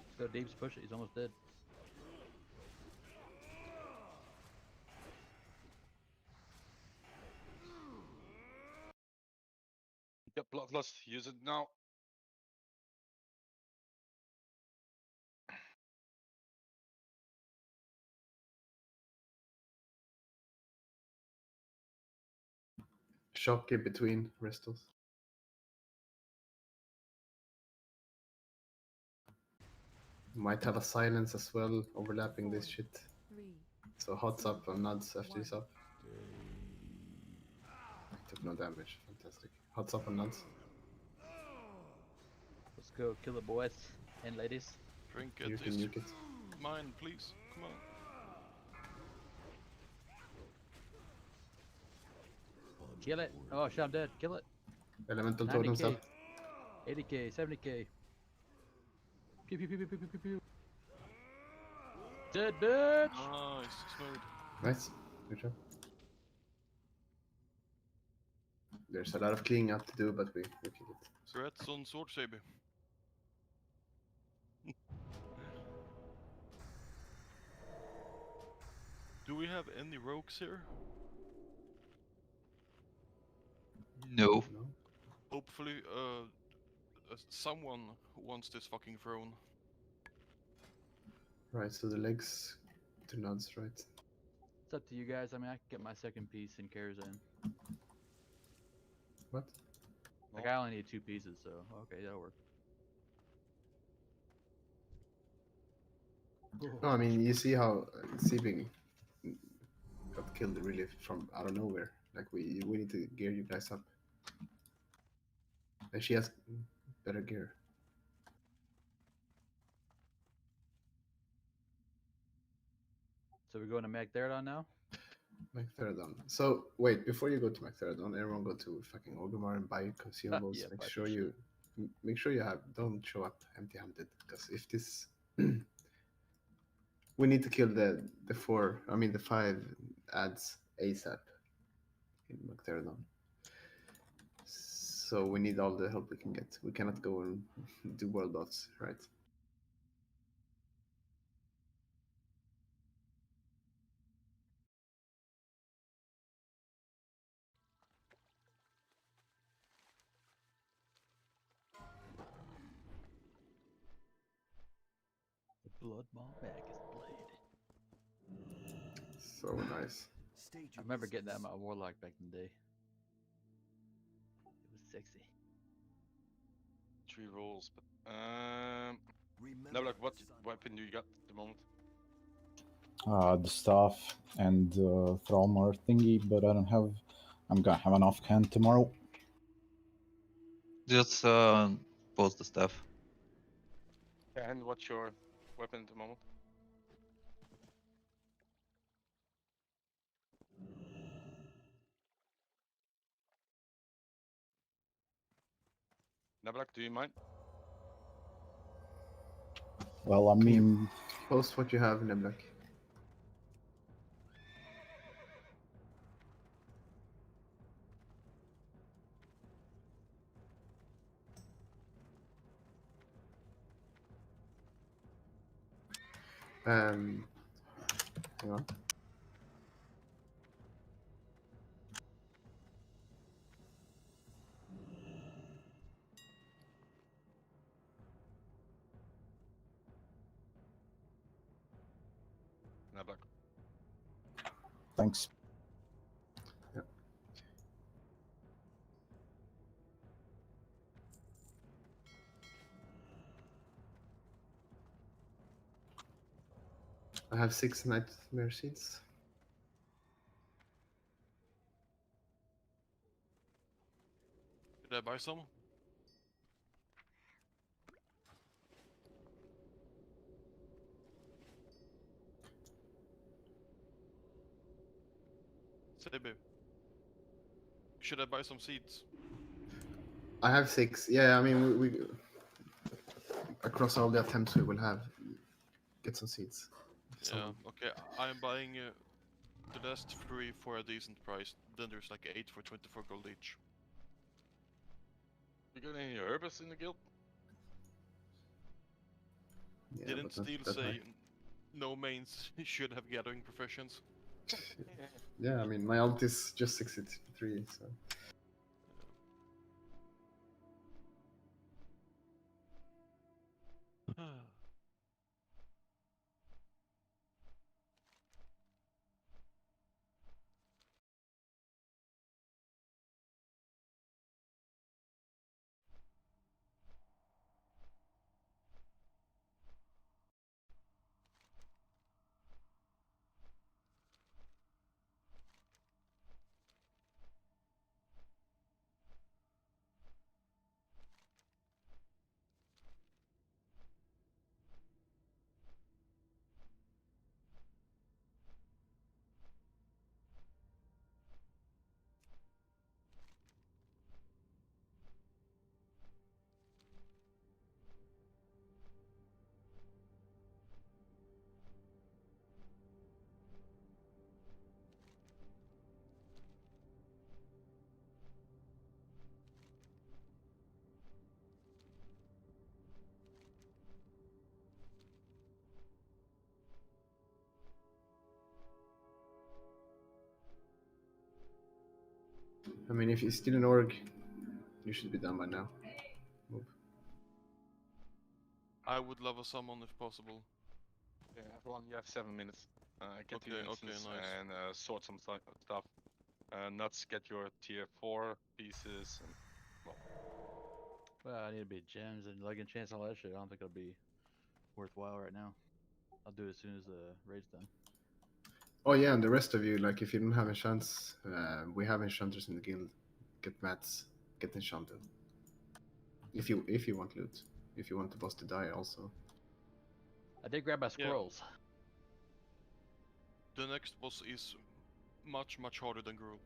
Let's go Deeps, push it, he's almost dead. Yep, Bloodlust. Use it now. Shock in between restles. Might have a silence as well, overlapping this shit. 3, So hot's up on nuts after he's up. Took no damage. Fantastic. Hot's up on nuts. Let's go kill the boys and ladies. Drink You it. can nuke it. Mine, please. Come on. Kill it. Oh shit, I'm dead. Kill it. Elemental totems 90k, up. 80k, 70k. Pew pew pew pew pew pew pew pew. Dead bitch! Nice, smooth. Nice. Good job. There's a lot of cleaning up to do, but we kill it. Congrats on Sword Saber. Do we have any rogues here? No. Hopefully, someone wants this fucking throne. Right, so the legs to nuts, right? It's up to you guys. I mean, I can get my second piece in Karazhan. What? Like, I only need 2 pieces, so okay, that'll work. No, I mean, you see how Seebing got killed really from out of nowhere. Like, we need to gear you guys up. And she has better gear. So we're going to Magtheridon now? Magtheridon. So, wait, before you go to Magtheridon, everyone go to fucking Orgrimmar and buy consumables. Yeah, make buy sure some you don't show up empty-handed, because if this we need to kill the 5 ads ASAP in Magtheridon. so we need all the help we can get. We cannot go and do world bots, right? Blood Ball Magus Blade. So nice. I remember getting that in my Warlock back in the day. It was sexy. 3 rolls, but now like what weapon do you got at the moment? The staff and Thrallmar thingy, but I don't have. I'm gonna have an offhand tomorrow. Just post the stuff. And what's your weapon at the moment? Nablak, do you mind? Well, I mean, Post what you have, Neblak. Hang on. Nablak. thanks. Yeah. I have 6 nightmare seeds. Did I buy some? Sebu. Should I buy some seeds? I have 6. Yeah, I mean, we across all the attempts we will have get some seeds. Yeah, okay. I'm buying the last 3 for a decent price. Then there's like 8 for 24 gold each. You got any herbers in the guild? Yeah, Didn't but not Steel that say high. no mains should have gathering professions? Yeah, I mean, my alt is just 63, so. I mean, if you're still an org, you should be done by now. Move. I would love a summon if possible. Yeah, everyone, you have 7 minutes. Get Okay, the okay, instance nice. and sort some stuff. Nuts, get your tier 4 pieces and well. Well, I need to be gems and leg enchants and all that shit. I don't think it'll be worthwhile right now. I'll do it as soon as the raid's done. Oh yeah, and the rest of you, like, if you don't have enchants, we have enchanters in the guild. Get mats, get enchanted. If you want loot, if you want the boss to die, also. I did grab my scrolls. The next boss is much harder than Gruul.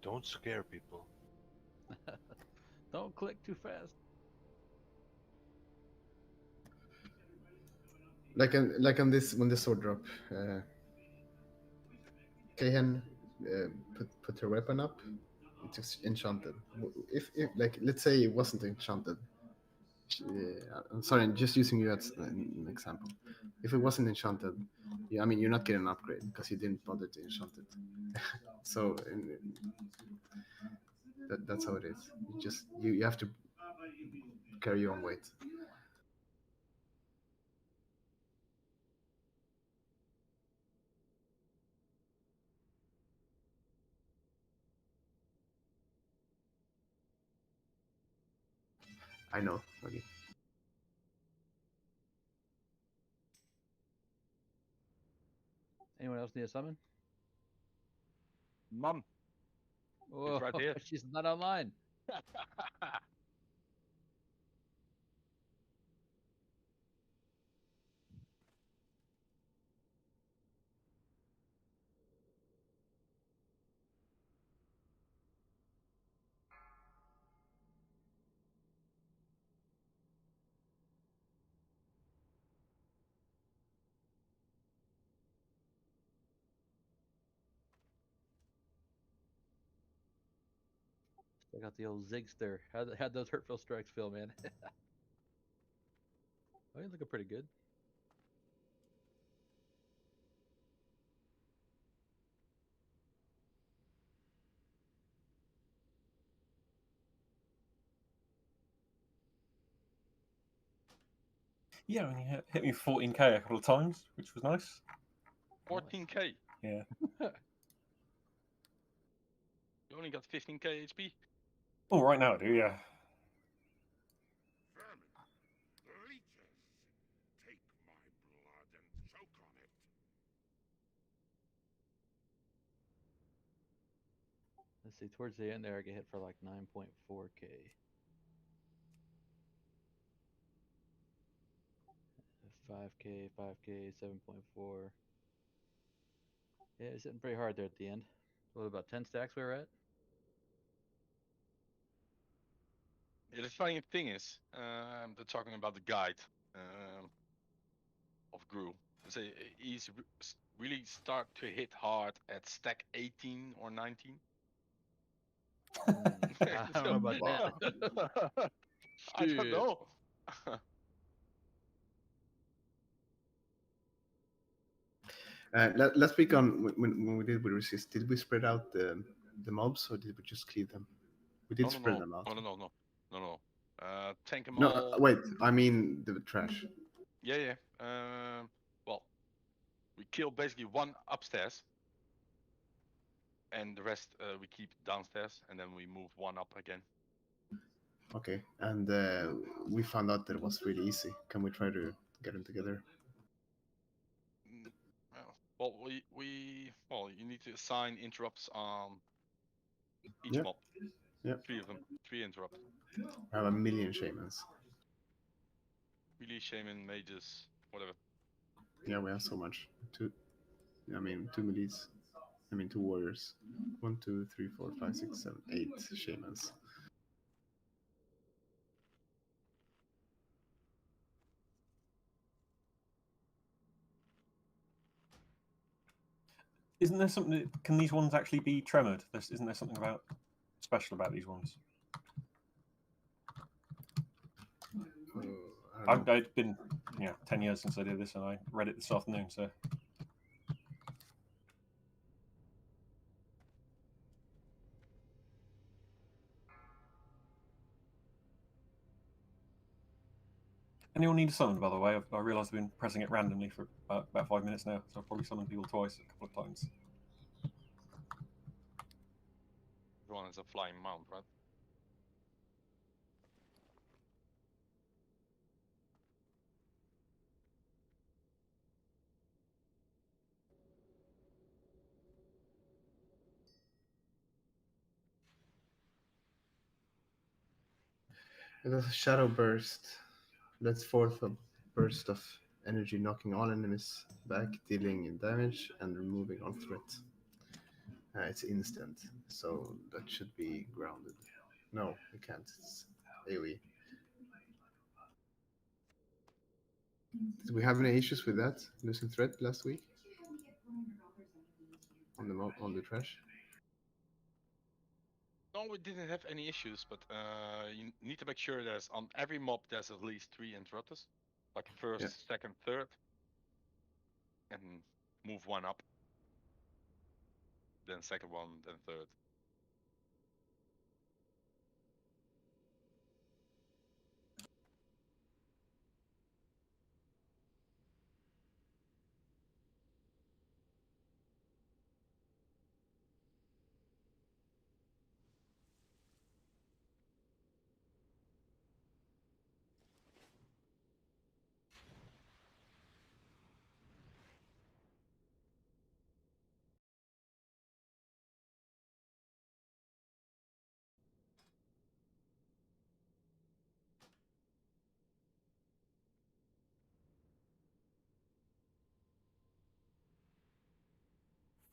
Don't scare people. Don't click too fast. Like on this when the sword drop. Kehen put her weapon up. It's enchanted. If like let's say it wasn't enchanted. I'm sorry, I'm just using you as an example. If it wasn't enchanted, I mean, you're not getting an upgrade because you didn't bother to enchant it. So that's how it is. You have to carry your own weight. I know. Okay. Anyone else need a summon? Mom. Oh, right there. she's not online. I got the old Zigster. How'd those hurtful strikes feel, man? Oh, you're looking pretty good. Yeah, I mean, you hit me 14k a couple of times, which was nice. 14k. Yeah. You only got 15k HP. Oh, right now I do, yeah. Let's see, towards the end there, I get hit for like 9.4k. 5k, 5k, 7.4. Yeah, it's hitting pretty hard there at the end. What, about 10 stacks we were at? Yeah, the funny thing is, they're talking about the guide of Gruul. They say he's really start to hit hard at stack 18 or 19. I don't know about that. I don't know. Let's speak on when we did with resist. Did we spread out the mobs or did we just clear them? We did spread them out. No. Tank them No, all. wait. I mean the trash. Yeah. Well, we kill basically one upstairs, and the rest we keep downstairs, and then we move one up again. Okay, and we found out that it was really easy. Can we try to get them together? Well, you need to assign interrupts on each mob. Yeah. 3 of them. 3 interrupt. I have 1 million shamans. Really shaman, mages, whatever. Yeah, we have so much. 2 melees. 2 warriors. 1, 2, 3, 4, 5, 6, 7, 8 shamans. Isn't there something? Can these ones actually be tremored? Isn't there something special about these ones? I've been 10 years since I did this, and I read it this afternoon. So anyone need a summon, by the way? I realise I've been pressing it randomly for about 5 minutes now, so I've probably summoned people twice, a couple of times. Everyone has a flying mount, right? It was a shadow burst. That's forth a burst of energy, knocking all enemies back, dealing damage, and removing all threat. It's instant, so that should be grounded. No, we can't. It's AoE. Did we have any issues with that? Losing threat last week? on the on the trash? No, we didn't have any issues, but you need to make sure there's on every mob there's at least 3 interrupters, like first, Yeah. second, third, and move one up, then second one, then third.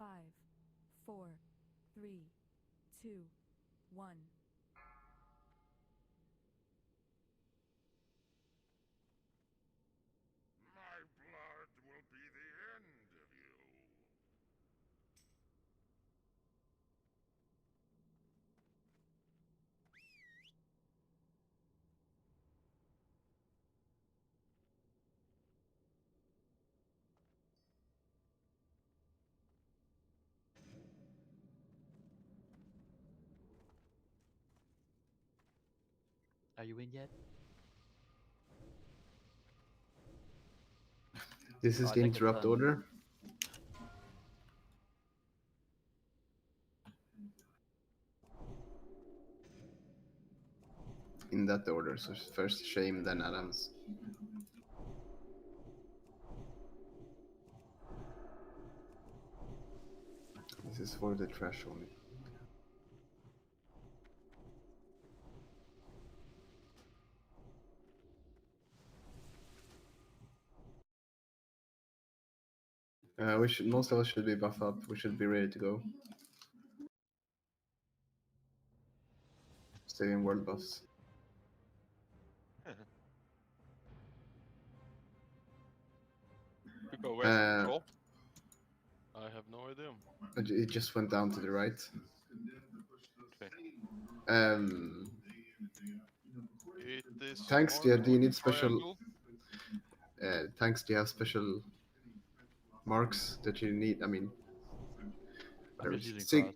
Five, 4, 3, 2, 1. My blood will be the end of you. Are you in yet? This is I the think it's interrupt done. order. In that order, so first Shame, then Adams. This is for the trash only. Most of us should be buff up. We should be ready to go. Stay in world buffs. Pico, where's the control? I have no idea. It just went down to the right. Okay. It is Tanks, do marked you with need a special? triangle. Tanks, do you have special marks that you need? I mean, I'm whatever. just using cross.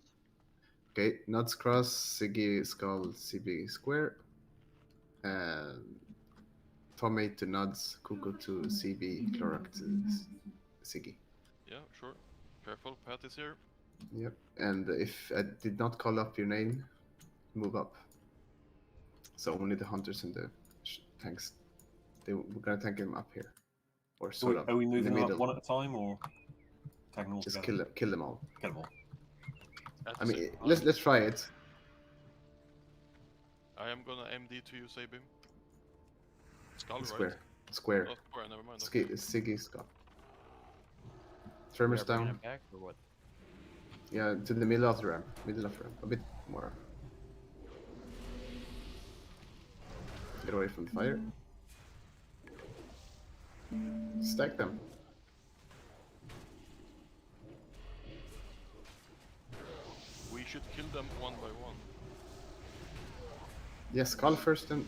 Okay, Nuts Cross, Siggy Skull, CB Square. Tommy to Nuds, Kuko to CB, Clorak to Siggy. Yeah, sure. Careful, Pat is here. Yep. And if I did not call up your name, move up. So only the hunters and the tanks. We're gonna tank him up here, or sort of Are we in the moving them up middle. one at a time or tagging them all Just together? kill them all. Kill them all. At I the mean, same time. let's try it. I am gonna MD to you, Sabim. Skull, Square, right? square. Oh, square, never mind. Siggy Skull. We Tremors are bringing down. him back or what? Yeah, to the middle of the ramp. A bit more. Get away from the fire. Stack them. We should kill them one by one. Yeah, Skull first and...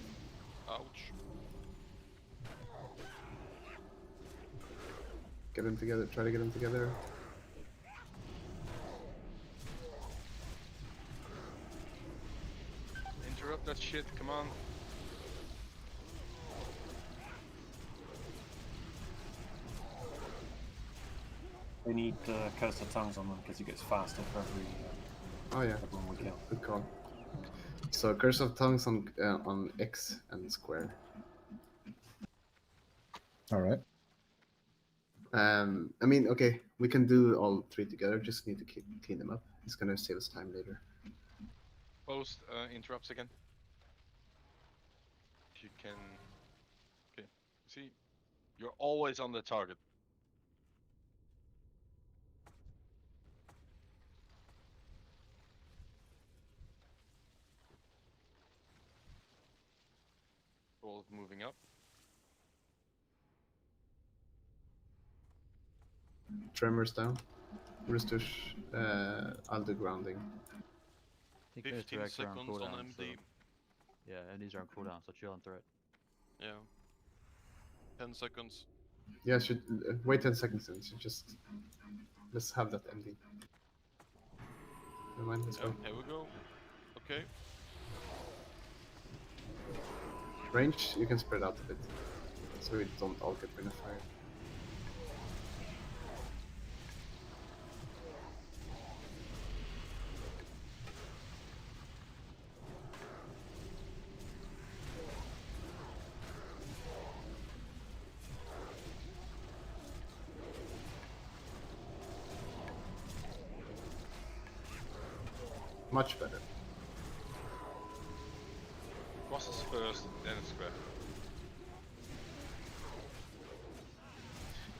Ouch. Get them together, try to get them together. Interrupt that shit, come on. They need Curse of Tongues on them because he gets faster for every Oh yeah, everyone we kill. good call. So Curse of Tongues on X and square. All right. I mean, okay, we can do all three together. Just need to clean them up. It's gonna save us time later. Post interrupts again. If you can. Okay. See, you're always on the target. All moving up. Tremors down. Rustush, I'll do grounding. I think 15 Misdirects are on seconds on cooldown, so MD. yeah, MDs are on cooldown, so chill and threat. Yeah. 10 seconds. Yeah, should wait 10 seconds and should just let's have that MD. Never mind, this Yeah, way. here we go. Okay. Range, you can spread out a bit, so we don't all get rid of fire. Much better. Crosses first, then spread.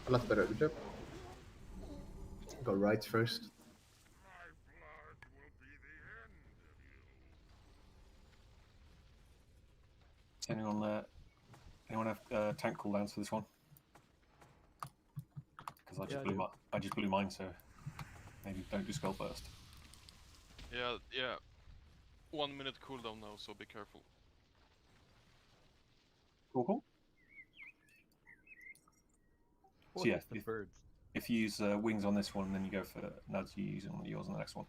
A lot better, good job. Go right first. Does anyone have tank cooldowns for this one? Because I just blew mine, so maybe don't do spell burst. Yeah, yeah. 1 minute cooldown now, so be careful. Cool. So What yeah, is the birds? if you use wings on this one, then you go for Nads, you use on yours on the next one.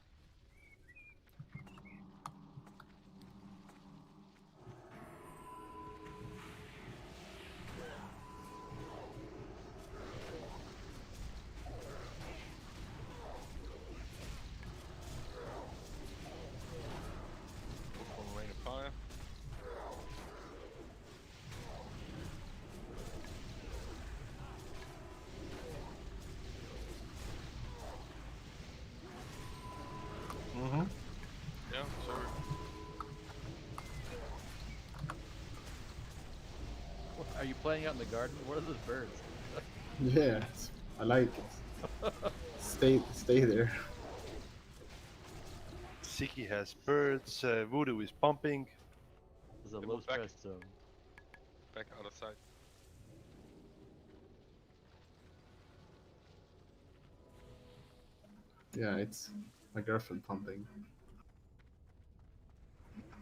Look for rain of fire. Mm-hmm. Yeah, sorry. What, are you playing out in the garden? What are those birds? Yeah, I like it. Stay there. Siki has birds, Voodoo is pumping. There's a They low move back. stress zone. Back other side. Yeah, it's my girlfriend pumping.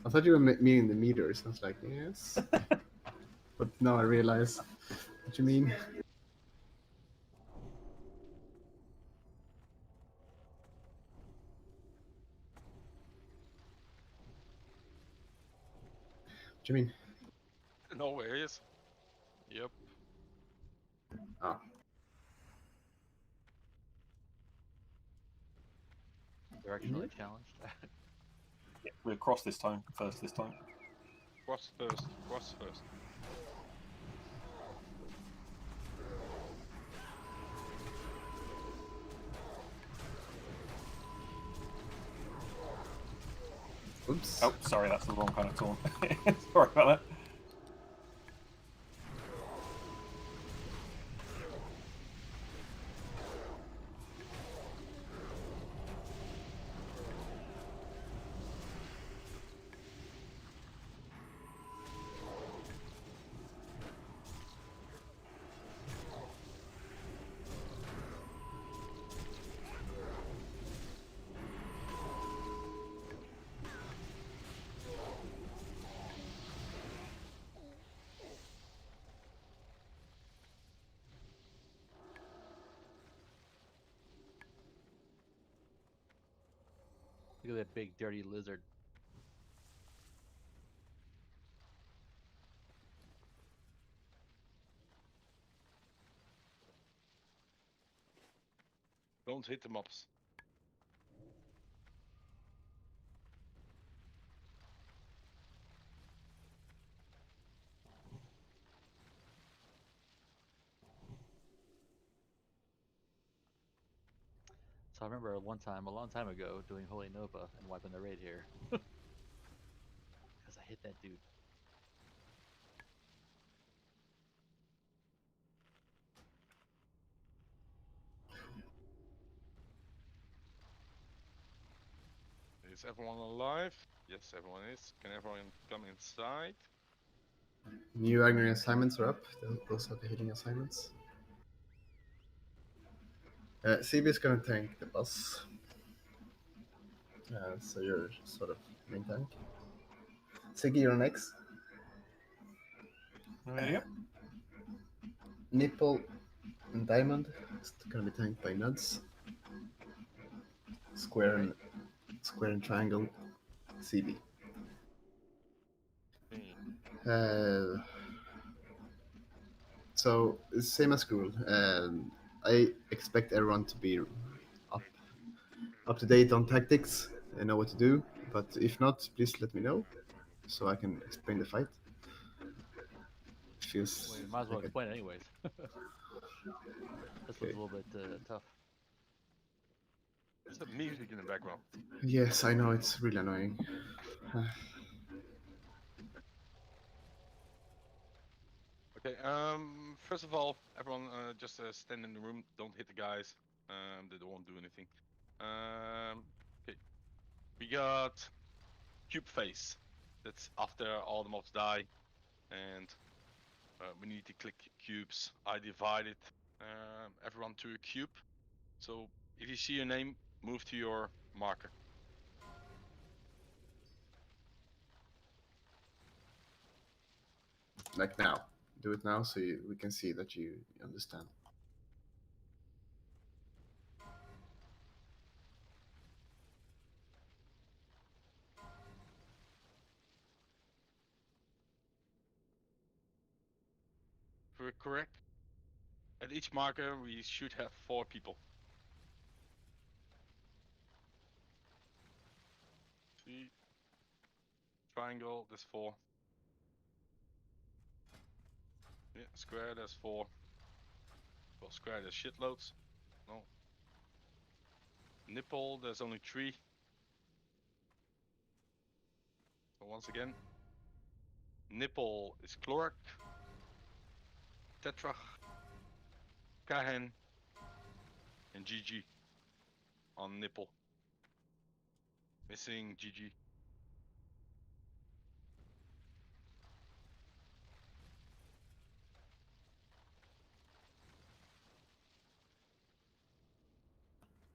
I thought you were meaning the meters. I was like, yes. But now I realize what you mean. What do you mean? No worries. Yep. Ah. Directionally challenged. Yeah, we'll cross this time, first this time. Cross first. Cross first. Oops. Oh, sorry, that's the wrong kind of taunt. Sorry about that. Look at that big dirty lizard. Don't hit the mobs. So I remember one time, a long time ago, doing Holy Nova and wiping the raid here. Because I hit that dude. Is everyone alive? Yes, everyone is. Can everyone come inside? New Agony assignments are up. Those are the healing assignments. CB is gonna tank the boss. So you're sort of main tank. Siggy, you're next. Yep. Nipple and Diamond is gonna be tanked by Nuds. Square and Triangle, CB. So same as Gruul. I expect everyone to be up to date on tactics and know what to do. But if not, please let me know so I can explain the fight. Feels Well, you might as well like explain it anyways. This was a little bit tough. There's some music in the background. Yes, I know, it's really annoying. Okay. First of all, everyone just stand in the room. Don't hit the guys. They won't do anything. Okay. We got cube face. That's after all the mobs die, and we need to click cubes. I divided everyone to a cube. So if you see your name, move to your marker. Like now. Do it now so we can see that you understand. If we're correct, at each marker we should have 4 people. See? Triangle, there's 4. Yeah, square, there's 4. Well, square, there's shitloads. No. Nipple, there's only 3. So once again, nipple is Chlork, Tetrach, Kahen, and GG on nipple. Missing GG.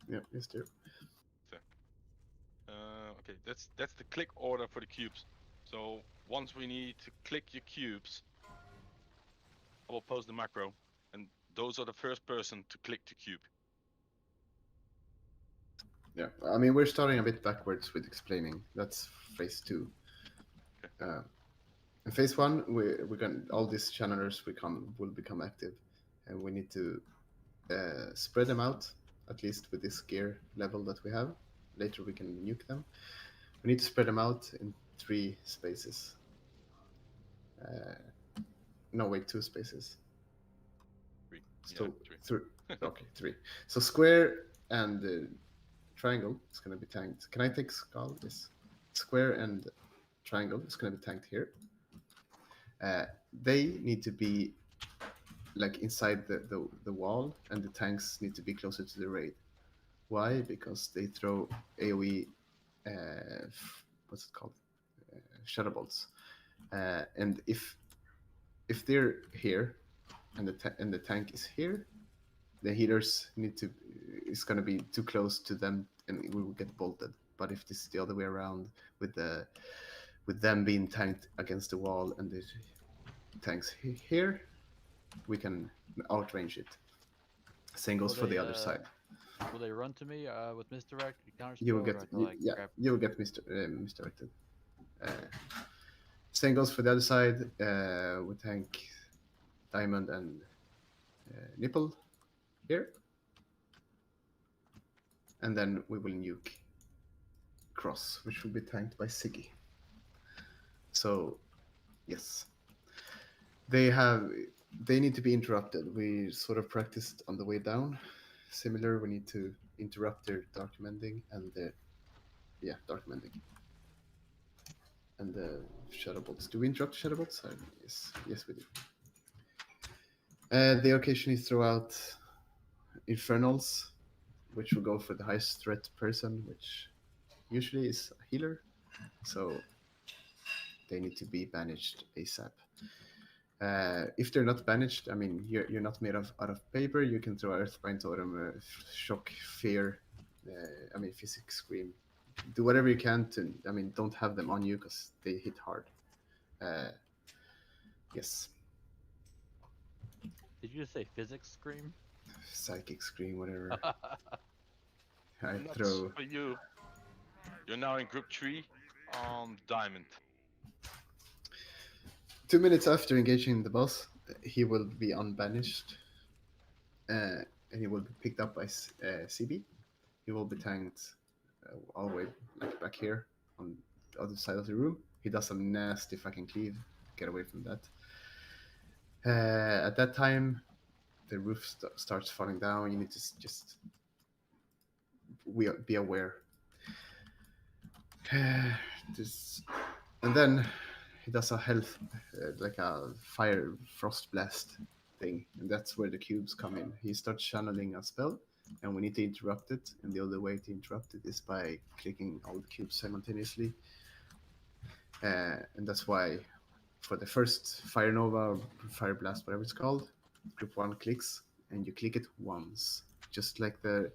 Yeah, yes, dear. Okay, that's the click order for the cubes. So once we need to click your cubes, I will post the macro, and those are the first person to click the cube. Yeah, I mean, we're starting a bit backwards with explaining. That's phase 2. Okay. In phase 1, we're going all these channelers will become active, and we need to spread them out, at least with this gear level that we have. Later we can nuke them. We need to spread them out in 3 spaces. No, wait, 2 spaces. 3. So Yeah, 3. Okay, 3. So square and triangle is going to be tanked. Can I take skull? Yes. Square and triangle is going to be tanked here. They need to be like inside the wall, and the tanks need to be closer to the raid. Why? Because they throw AoE, what's it called? Shadow bolts. And if they're here, and the tank is here, the healers it's going to be too close to them, and we will get bolted. But if this is the other way around, with them being tanked against the wall and the tanks here, we can outrange it. Same goes for the other side. Will they run to me with misdirect? You will get you will get misdirected. Same goes for the other side. We tank Diamond and Nipple here, and then we will nuke Cross, which will be tanked by Siggy. So, yes, they need to be interrupted. We sort of practiced on the way down. Similar, we need to interrupt their dark mending and dark mending and the shadow bolts. Do we interrupt shadow bolts? Yes, we do. They occasionally throw out infernals, which will go for the highest threat person, which usually is a healer. So they need to be banished ASAP. If they're not banished, I mean, you're not made out of paper. You can throw Earthbind Totem, Shock, Fear. I mean, Physics Scream. Do whatever you can to. I mean, don't have them on you because they hit hard. Yes. Did you just say physics scream? Psychic Scream, whatever. I Nuts throw. for you. You're now in group 3 on Diamond. 2 minutes after engaging the boss, he will be unbanished, and he will be picked up by CB. He will be tanked all the way back here on the other side of the room. He does some nasty fucking cleave. Get away from that. At that time, the roof starts falling down. You need to just be aware. And then he does a health, like a fire frost blast thing, and that's where the cubes come in. He starts channeling a spell, and we need to interrupt it. And the only way to interrupt it is by clicking all the cubes simultaneously. And that's why, for the first Fire Nova or Fire Blast, whatever it's called, Group 1 clicks, and you click it once, just like the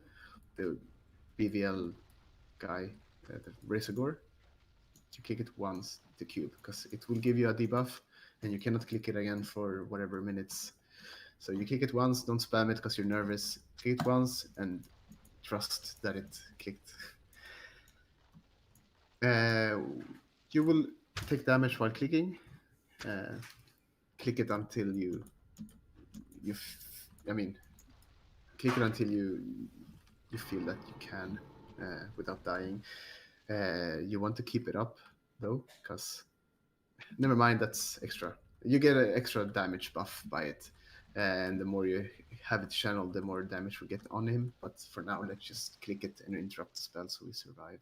BVL guy, the Razorgore. You click it once, the cube, because it will give you a debuff, and you cannot click it again for whatever minutes. So you click it once, don't spam it because you're nervous. Click it once and trust that it clicked. You will take damage while clicking. Click it until click it until you feel that you can without dying. You want to keep it up though, because never mind, that's extra. You get an extra damage buff by it, and the more you have it channeled, the more damage we get on him. But for now, let's just click it and interrupt the spell so we survive.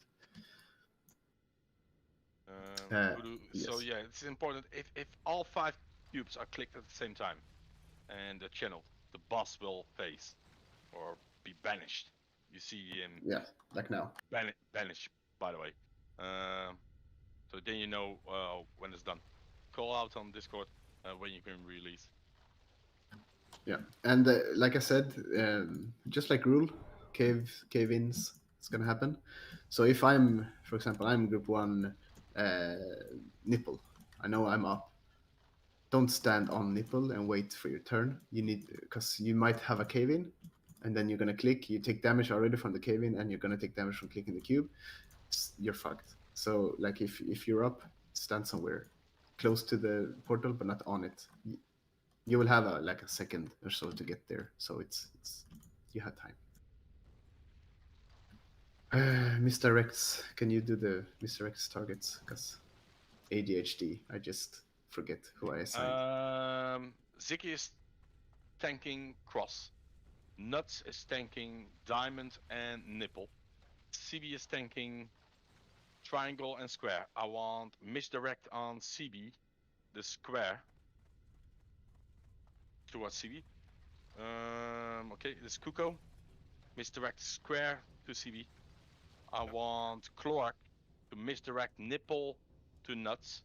So yeah, it's important. If all 5 cubes are clicked at the same time and channeled, the boss will phase or be banished. You see him. Yeah, like now. Banished, by the way. So then you know when it's done. Call out on Discord when you can release. Yeah, and like I said, just like Gruul, cave-ins, it's gonna happen. So if I'm, for example, I'm group 1 nipple, I know I'm up. Don't stand on nipple and wait for your turn. You need, because you might have a cave-in, and then you're gonna click. You take damage already from the cave-in, and you're gonna take damage from clicking the cube. You're fucked. So like if you're up, stand somewhere close to the portal, but not on it. You will have a second or so to get there, so it's you have time. Misdirects. Can you do the misdirects targets? Because ADHD, I just forget who I assigned. Ziggy is tanking cross. Nuts is tanking diamond and nipple. CB is tanking triangle and square. I want misdirect on CB, the square. Towards CB. Okay, this Kuko. Misdirect square to CB. I want Cloak to misdirect nipple to nuts.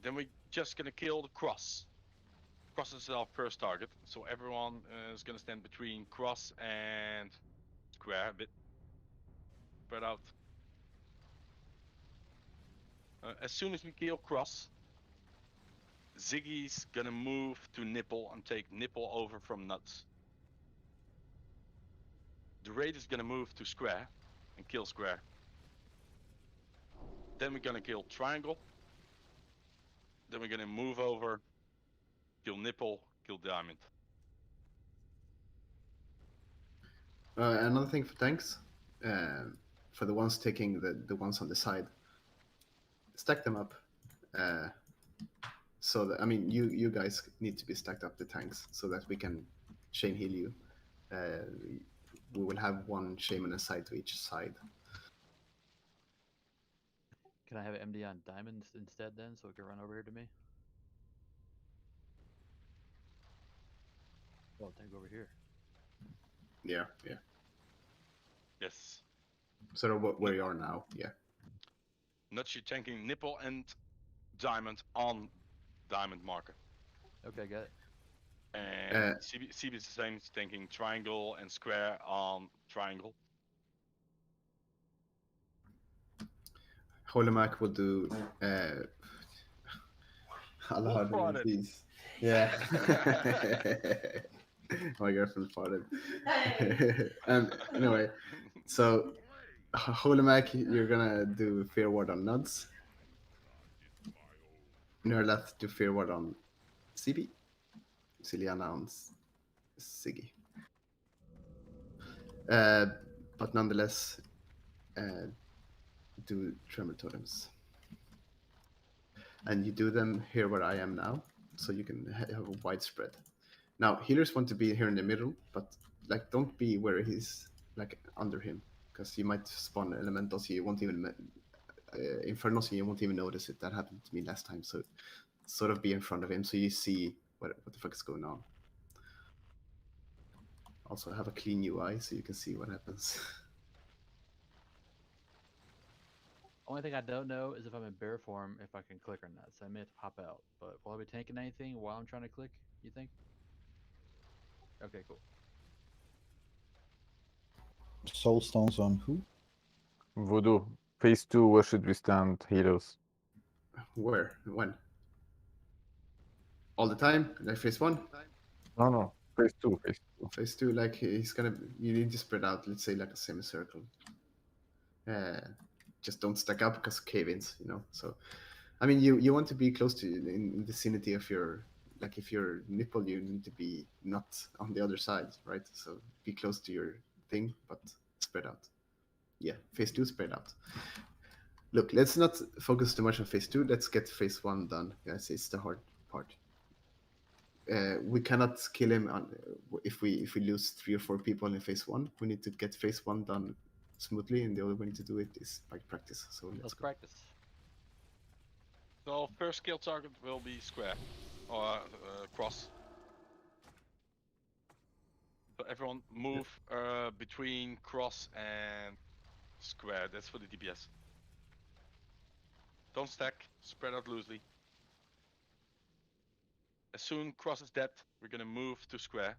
Then we're just gonna kill the cross. Cross is our first target, so everyone is gonna stand between cross and square a bit. Spread out. As soon as we kill cross, Ziggy's gonna move to nipple and take nipple over from nuts. The raid is gonna move to square and kill square. Then we're gonna kill triangle. Then we're gonna move over, kill nipple, kill diamond. Another thing for tanks, for the ones taking the ones on the side, stack them up. So that, I mean, you guys need to be stacked up, the tanks, so that we can chain heal you. We will have one shaman aside to each side. Can I have MD on diamonds instead then, so it can run over here to me? Oh, tank over here. Yeah. Yes. Sort of where you are now, yeah. Nutsy tanking nipple and diamond on diamond marker. Okay, got it. And CB is the same, it's tanking triangle and square on triangle. Holomac will do Allah farted. these. Yeah. My girlfriend farted. Anyway, so Holomac, you're gonna do Fear Ward on Nuds. Nerleth do Fear Ward on CB. Ciliana on Siggy. But nonetheless, do Tremor Totems. And you do them here where I am now, so you can have a wide spread. Now, healers want to be here in the middle, but like don't be where he's like under him, because you might spawn elementals you won't even infernals you won't even notice it. That happened to me last time, so sort of be in front of him so you see what the fuck is going on. Also have a clean UI so you can see what happens. Only thing I don't know is if I'm in bear form, if I can click or not. So I may have to pop out. But will I be tanking anything while I'm trying to click, you think? Okay, cool. Soulstones on who? Voodoo. Phase 2, where should we stand, healers? Where? When? All the time? Like phase 1? No. Phase 2. Phase 2, like he's gonna. You need to spread out. Let's say like a semicircle. Just don't stack up because cave-ins, you know. So, I mean, you want to be close to in the vicinity of your. Like if you're nipple, you need to be not on the other side, right? So be close to your thing, but spread out. Yeah, phase 2 spread out. Look, let's not focus too much on phase 2. Let's get phase 1 done, guys. It's the hard part. We cannot kill him if we lose 3 or 4 people in phase 1. We need to get phase 1 done smoothly, and the only way to do it is by practice. So let's go. Practice. So first kill target will be square or cross. So everyone move between cross and square. That's for the DPS. Don't stack. Spread out loosely. As soon cross is dead, we're gonna move to square.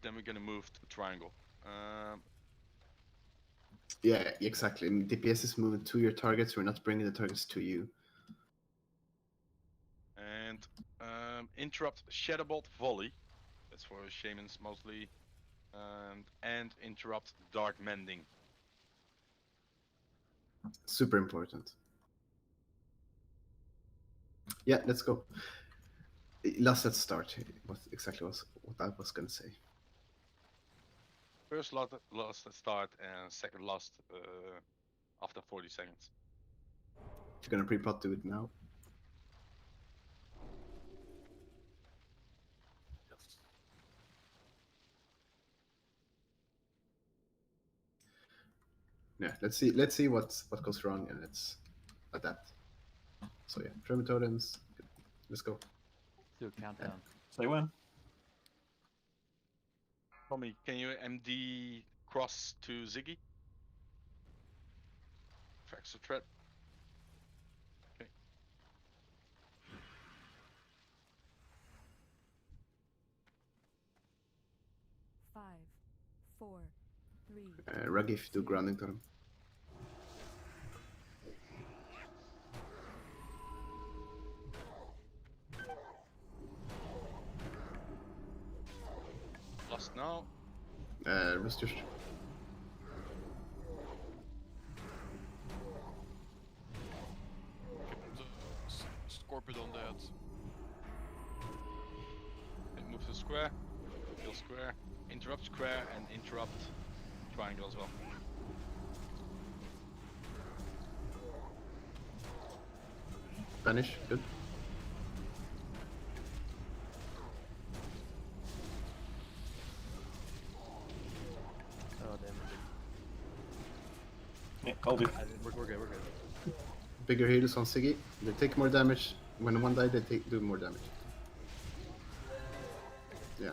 Then we're gonna move to triangle. Yeah, exactly. And DPS is moving to your targets. We're not bringing the targets to you. And interrupt Shadowbolt Volley. That's for shamans mostly. And interrupt Dark Mending. Super important. Yeah, let's go. Let's start. What exactly was what I was gonna say. First last start and second last after 40 seconds. If you're gonna pre-pot, do it now. Yes. Yeah, let's see what goes wrong and let's adapt. So yeah, Tremor Totems. Let's go. Do a countdown. Say when. Tommy, can you MD cross to Ziggy? Tracks the threat. Okay. Five, four, three. Ragif, do grounding totem. Lost now. Roosters. Scorpion on that. Okay, move to square. Kill square. Interrupt square and interrupt triangle as well. Banish, good. Oh, damn. Yeah, I'll do. We're good, we're good. Bigger heals on Siggy. They take more damage. When one die, they do more damage. Yeah.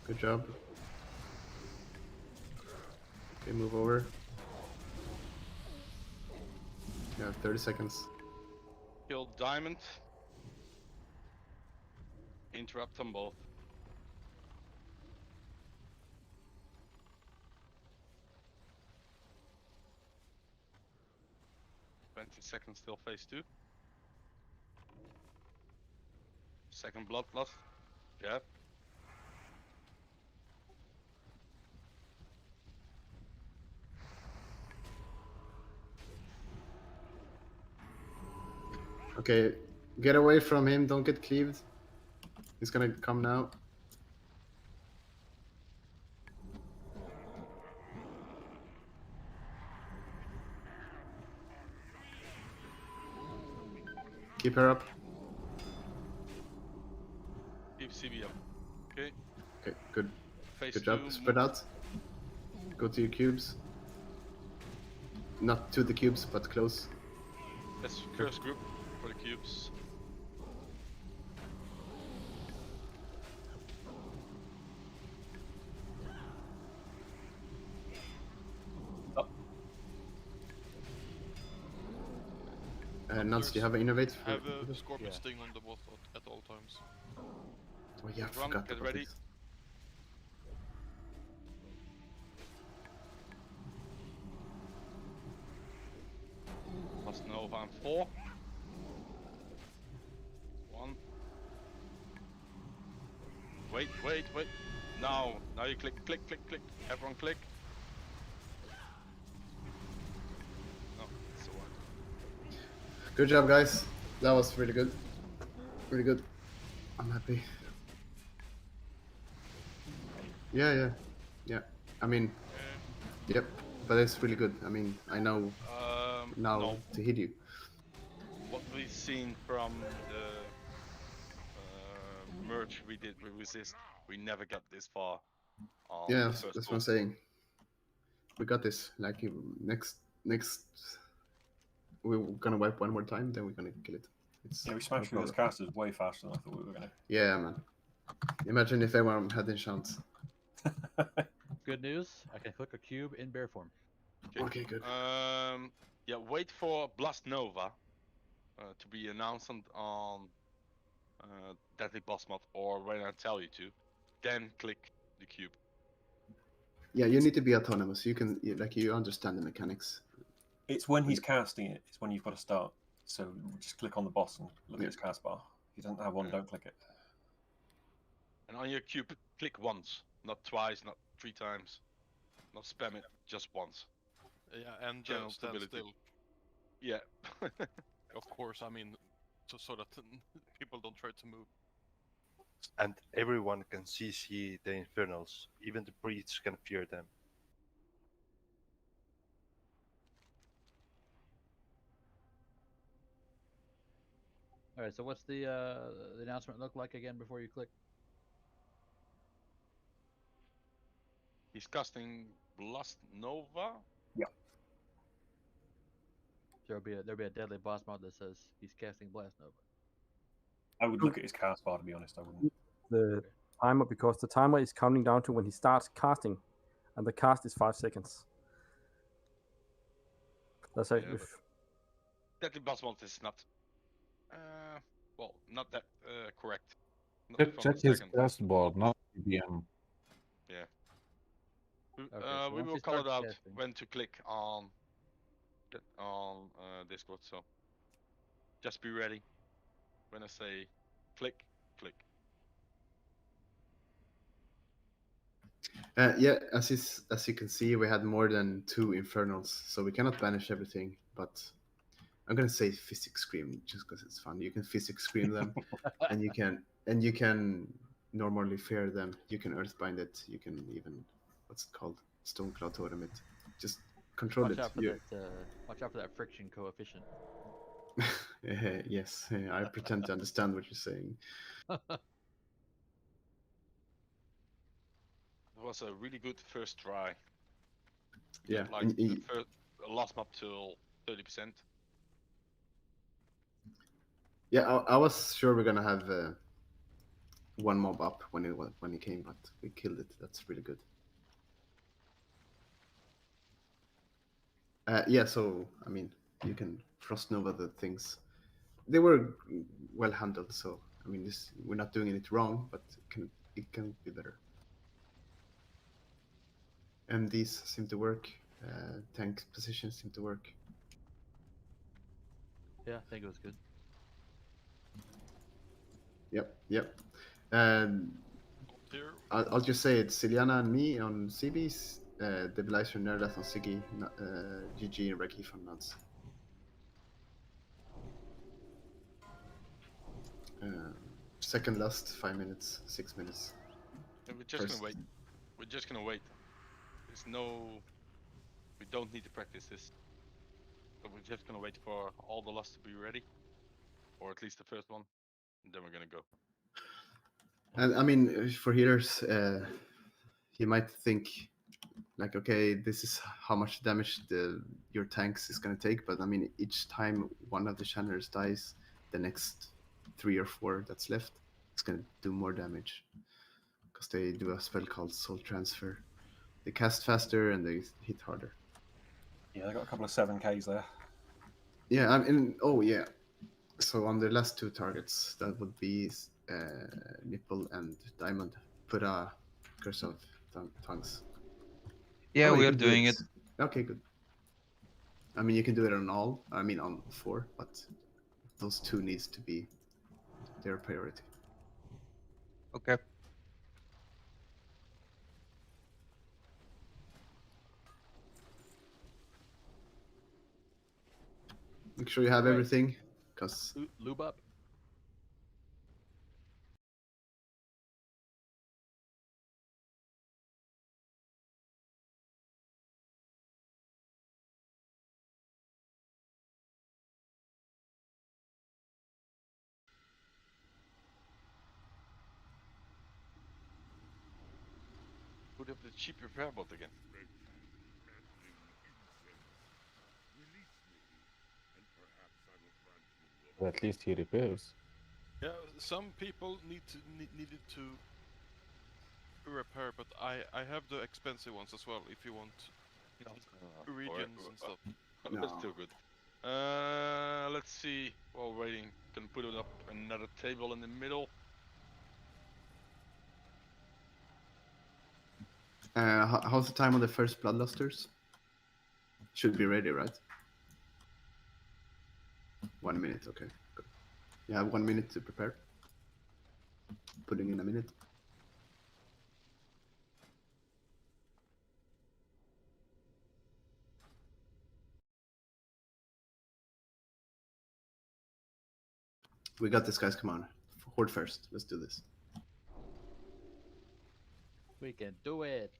Good job. Okay, move over. Yeah, 30 seconds. Kill Diamond. Interrupt them both. Seconds till phase 2. Second bloodlust. Yeah. Okay, get away from him. Don't get cleaved. He's gonna come now. Keep her up. Keep CB up. Okay. Okay, good. Phase Good job. 2, Spread out. Go to your cubes. Not to the cubes, but close. Let's curse group for the cubes. Nuts, do you have an innovate? For Have a scorpion sting on the boss at all times. Oh yeah, I Run, forgot get about ready. this. Plus Nova and 4. 1. Wait. Now you click. Everyone click. No, it's alright. Good job, guys. That was really good. Really good. I'm happy. Yeah. I mean, yep. But it's really good. I mean, I know now No. to hit you. What we've seen from the merge we did with Resist, we never got this far. On Yeah, the that's first what I'm book. saying. We got this. Like next, we're gonna wipe one more time, then we're gonna kill it. It's Yeah, we no smashed through those problem. casters way faster than I thought we were going to. Yeah, man. Imagine if everyone had enchants. Good news. I can click a cube in bear form. Okay, good. Yeah, wait for Blast Nova to be announced on Deadly Boss Mod or when I tell you to, then click the cube. Yeah, you need to be autonomous. You can you understand the mechanics. It's when he's casting it. It's when you've got to start. So just click on the boss and look at his cast bar. If he doesn't have one, don't click it. And on your cube, click once, not twice, not 3 times, not spam it, just once. Yeah, and General stand stability. still. Yeah. Of course, I mean, so that people don't try to move. And everyone can CC the Infernals. Even the priests can fear them. All right. So what's the announcement look like again before you click? He's casting Blast Nova. Yeah. There'll be a deadly boss mod that says he's casting Blast Nova. I would look at his cast bar, to be honest. I wouldn't. The timer, because the timer is counting down to when he starts casting, and the cast is 5 seconds. That's Yeah, actually. Deadly Boss Mod is not, well, not that correct. Not Check from the his second. cast board, not DBM. Yeah. Okay, so We once will he call it starts out casting- when to click on Discord. So just be ready when I say click. Yeah, as you can see, we had more than 2 Infernals, so we cannot banish everything. But I'm gonna say Physics Scream just because it's fun. You can Physics Scream them, and you can normally fear them. You can Earthbind it. You can even what's it called, Stoneclaw Totem it. Just control Watch it. out for You- that. Watch out for that friction coefficient. Yes, I pretend to understand what you're saying. It was a really good first try. Yeah, Like and the first last map till 30%. yeah, I was sure we're gonna have one mob up when he came, but we killed it. That's really good. Yeah, so I mean, you can Frost Nova the things. They were well handled, so I mean, we're not doing it wrong, but it can be better. MDs seem to work. Tank positions seem to work. Yeah, I think it was good. Yep. I'll just say it's Siliana and me on CBs, Debilizer Nerdath on Siggy, GG and Rekif on Nuts. Second last 5 minutes, 6 minutes. And we're just gonna wait. We're just gonna wait. There's no. We don't need to practice this. So we're just gonna wait for all the lusts to be ready, or at least the first one, and then we're gonna go. And I mean, for healers, you might think like, okay, this is how much damage your tanks is going to take, but I mean, each time one of the channelers dies, the next 3 or 4 that's left is going to do more damage because they do a spell called Soul Transfer. They cast faster and they hit harder. Yeah, they got a couple of 7Ks there. Yeah, I mean, oh yeah. So on the last 2 targets, that would be Nipple and Diamond. Put a Curse of Tongues. Yeah, Oh, we you are can do doing it. Okay, good. I mean, you can do it on all. I mean, on 4, but those 2 needs to be their priority. Okay. Make sure you have everything, because lube up. Put up the cheap repair bot again. But at least he repairs. Yeah, some people needed to repair, but I have the expensive ones as well. If you want regions and stuff. That's still good. Let's see. While waiting, can put it up another table in the middle. How's the time on the first Bloodlusters? Should be ready, right? 1 minute, okay. Good. You have 1 minute to prepare. Putting in a minute. We got this, guys. Come on. Horde first. Let's do this. We can do it.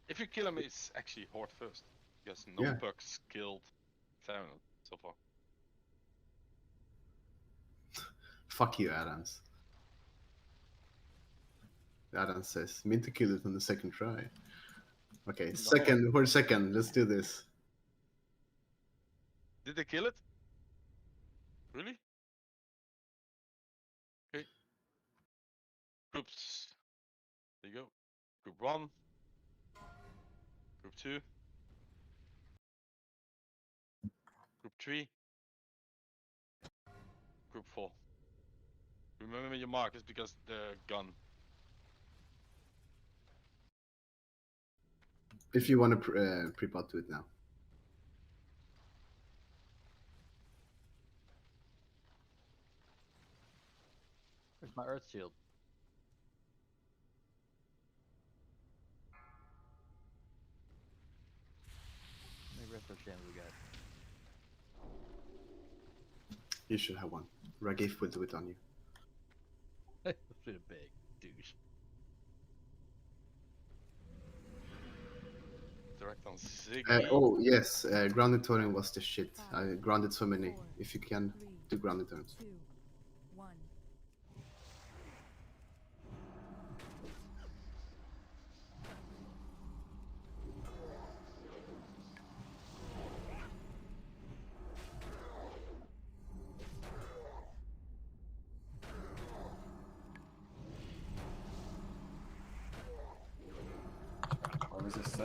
If you kill him, it's actually Horde first. Because no Yeah. pucks killed Terminal so far. Fuck you, Adams. Adams says, mean to kill it on the second try. Okay, second, Horde second. Let's do this. Did they kill it? Really? Okay. Groups. There you go. Group 1. Group 2. Group 3. Group 4. Remember your mark is because the gun. If you want to pre-pot to it now. Where's my Earth Shield? Maybe Retro Channel we got. You should have one. Ragif will do it on you. Let's do a big douche. Direct on Ziggy. Oh, yes. Grounded Touring was the shit. I grounded so many. If you can, do grounded turns. 2, 1.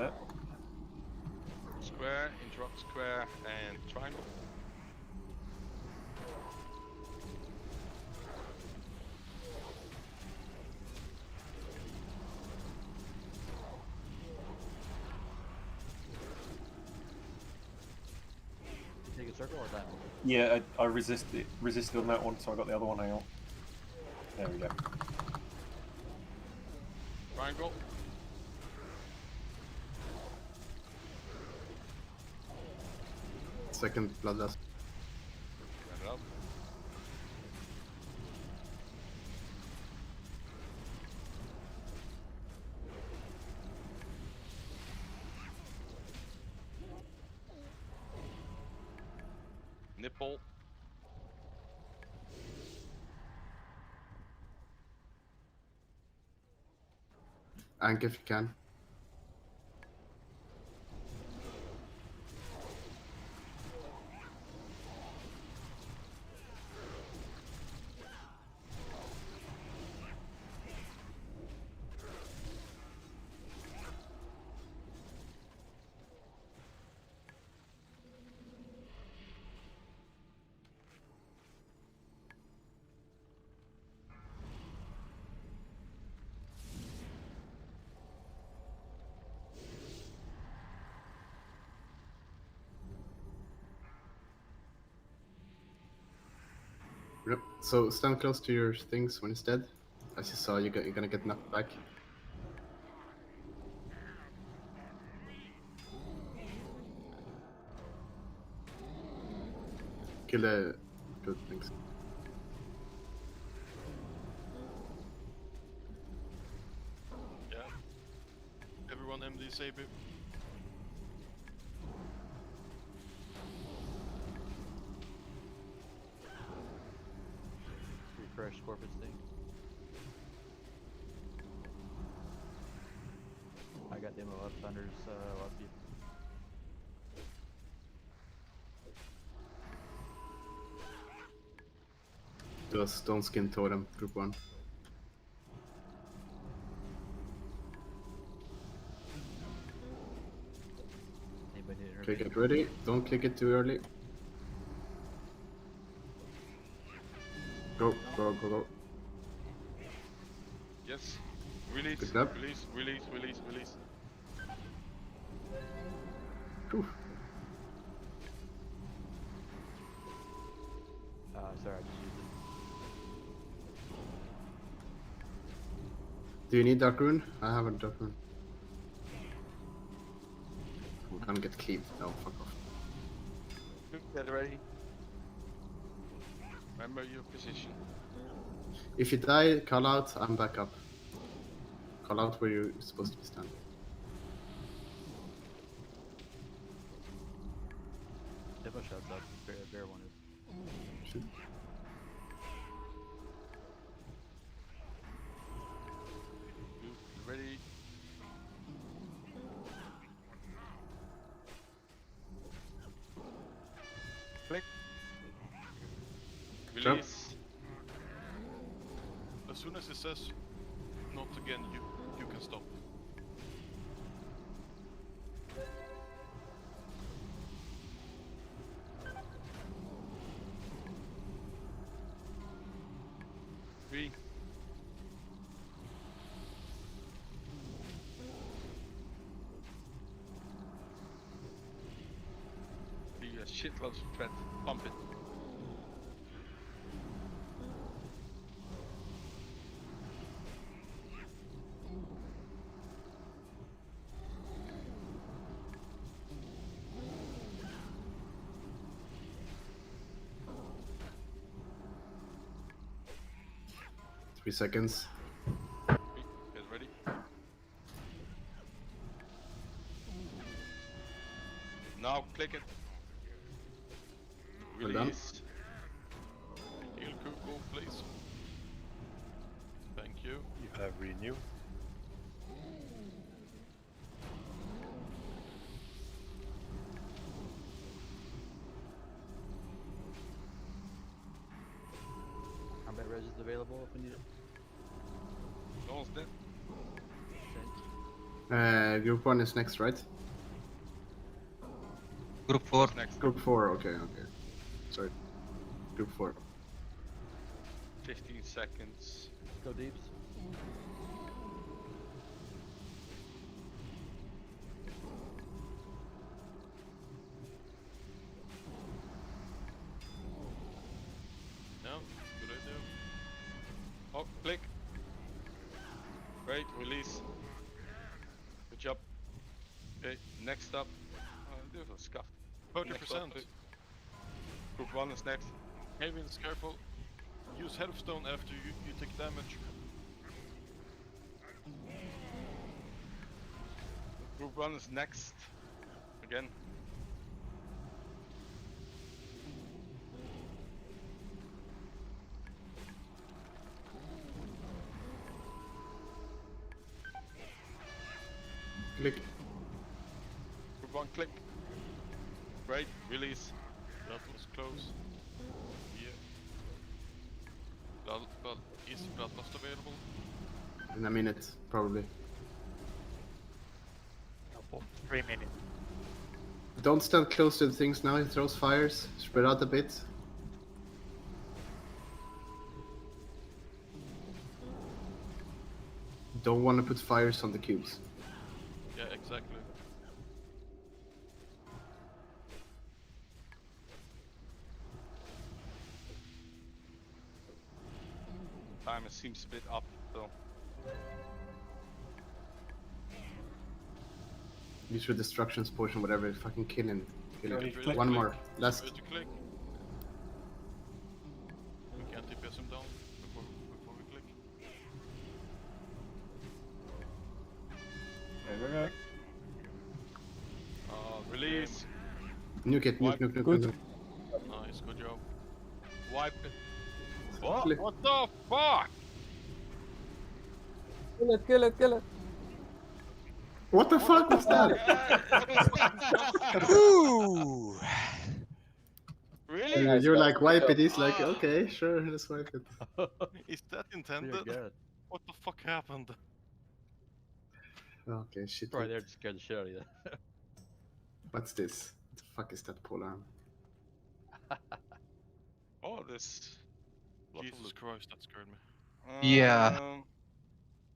there. Square, interrupt square, and triangle. Take a circle or diamond? Yeah, I resisted on that one, so I got the other one out. There we go. Triangle. Second bloodlust. Round it up. Nipple. Ank if you can. Yep. So stand close to your things when it's dead. As you saw, you're gonna get knocked back. Kill the good things. Yeah. Everyone MD Saber. Refresh Corpus thing. I got demo up. Thunder's love you. Do a stone skin totem, group 1. Anybody need Okay, get ready. Don't click it too early. Go, go, go, go. Yes. Release. Good job. Release. Release. Release. Release. Whew. Sorry, I just used it. Do you need dark rune? I have a dark rune. I'm gonna get cleaved. No, fuck off. Get ready. Remember your position. If you die, call out. I'm back up. Call out where you're supposed to be standing. Demo shots up. Bear one is. Shoot. Ready. Click. Jump. Release. As soon as it says not again, you can stop. Three. Be a shitload of threat. Pump it. Three seconds. Get ready. Now click it. Well done. Release. Heal Kuko, please. Thank you. You have renew. Combat res is available if we need it. Almost dead. Okay. Group 1 is next, right? Group 4. Next. Group 4, okay. Sorry. Group 4. 15 seconds. Go deeps. No, good idea. Oh, click. Great, release. Good job. Okay, next up. This was scuffed. 30%. Group 1 is next. Havens, careful. Use Headstone after you take damage. Group 1 is next. Again. Click. Group 1, click. Great, release. That was close. Yeah. Is Bloodlust available? In a minute, probably. No, for 3 minutes. Don't stand close to the things now, he throws fires. Spread out a bit. Don't want to put fires on the cubes. Yeah, exactly. Timer seems a bit up, so. Use your destructions potion, whatever, fucking kill him. Kill him. Click. One more. Last. Ready to click. We can't DPS him down before we click. There we go. Release. Nuke it, nuke. Good. Nice, good job. Wipe it. Click. What the fuck? Kill it. What the fuck was that? Ooh. Really? You're like, wipe it. He's like, okay, sure, let's wipe it. Is that intended? good. What the fuck happened? Okay, shit. Probably there to scare the shit out of you. What's this? What the fuck is that pole arm? Oh, this. Jesus Christ, that scared me. Yeah.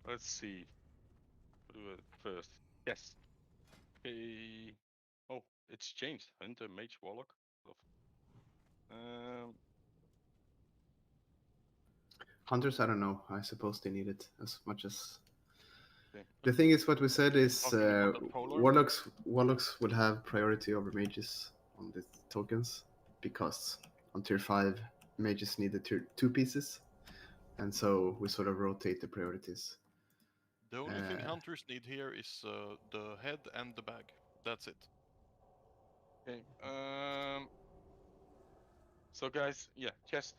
Let's see. Do it first. Yes. Okay. Oh, it's changed. Hunter, Mage, Warlock. Hunters, I don't know. I suppose they need it as much as. Okay. The thing is, what we said is Talking about the polar? warlocks will have priority over mages on the tokens because on tier 5 mages need the tier 2 pieces, and so we sort of rotate the priorities. The only thing hunters need here is the head and the bag. That's it. Okay. So guys, yeah, chest.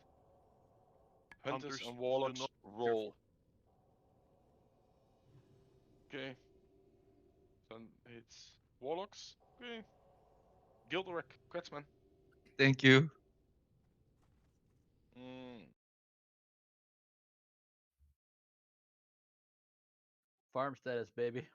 Hunters and do warlocks not roll. Okay. So it's warlocks. Okay. Gilderic, Quetzman. Thank you. Farm status, baby.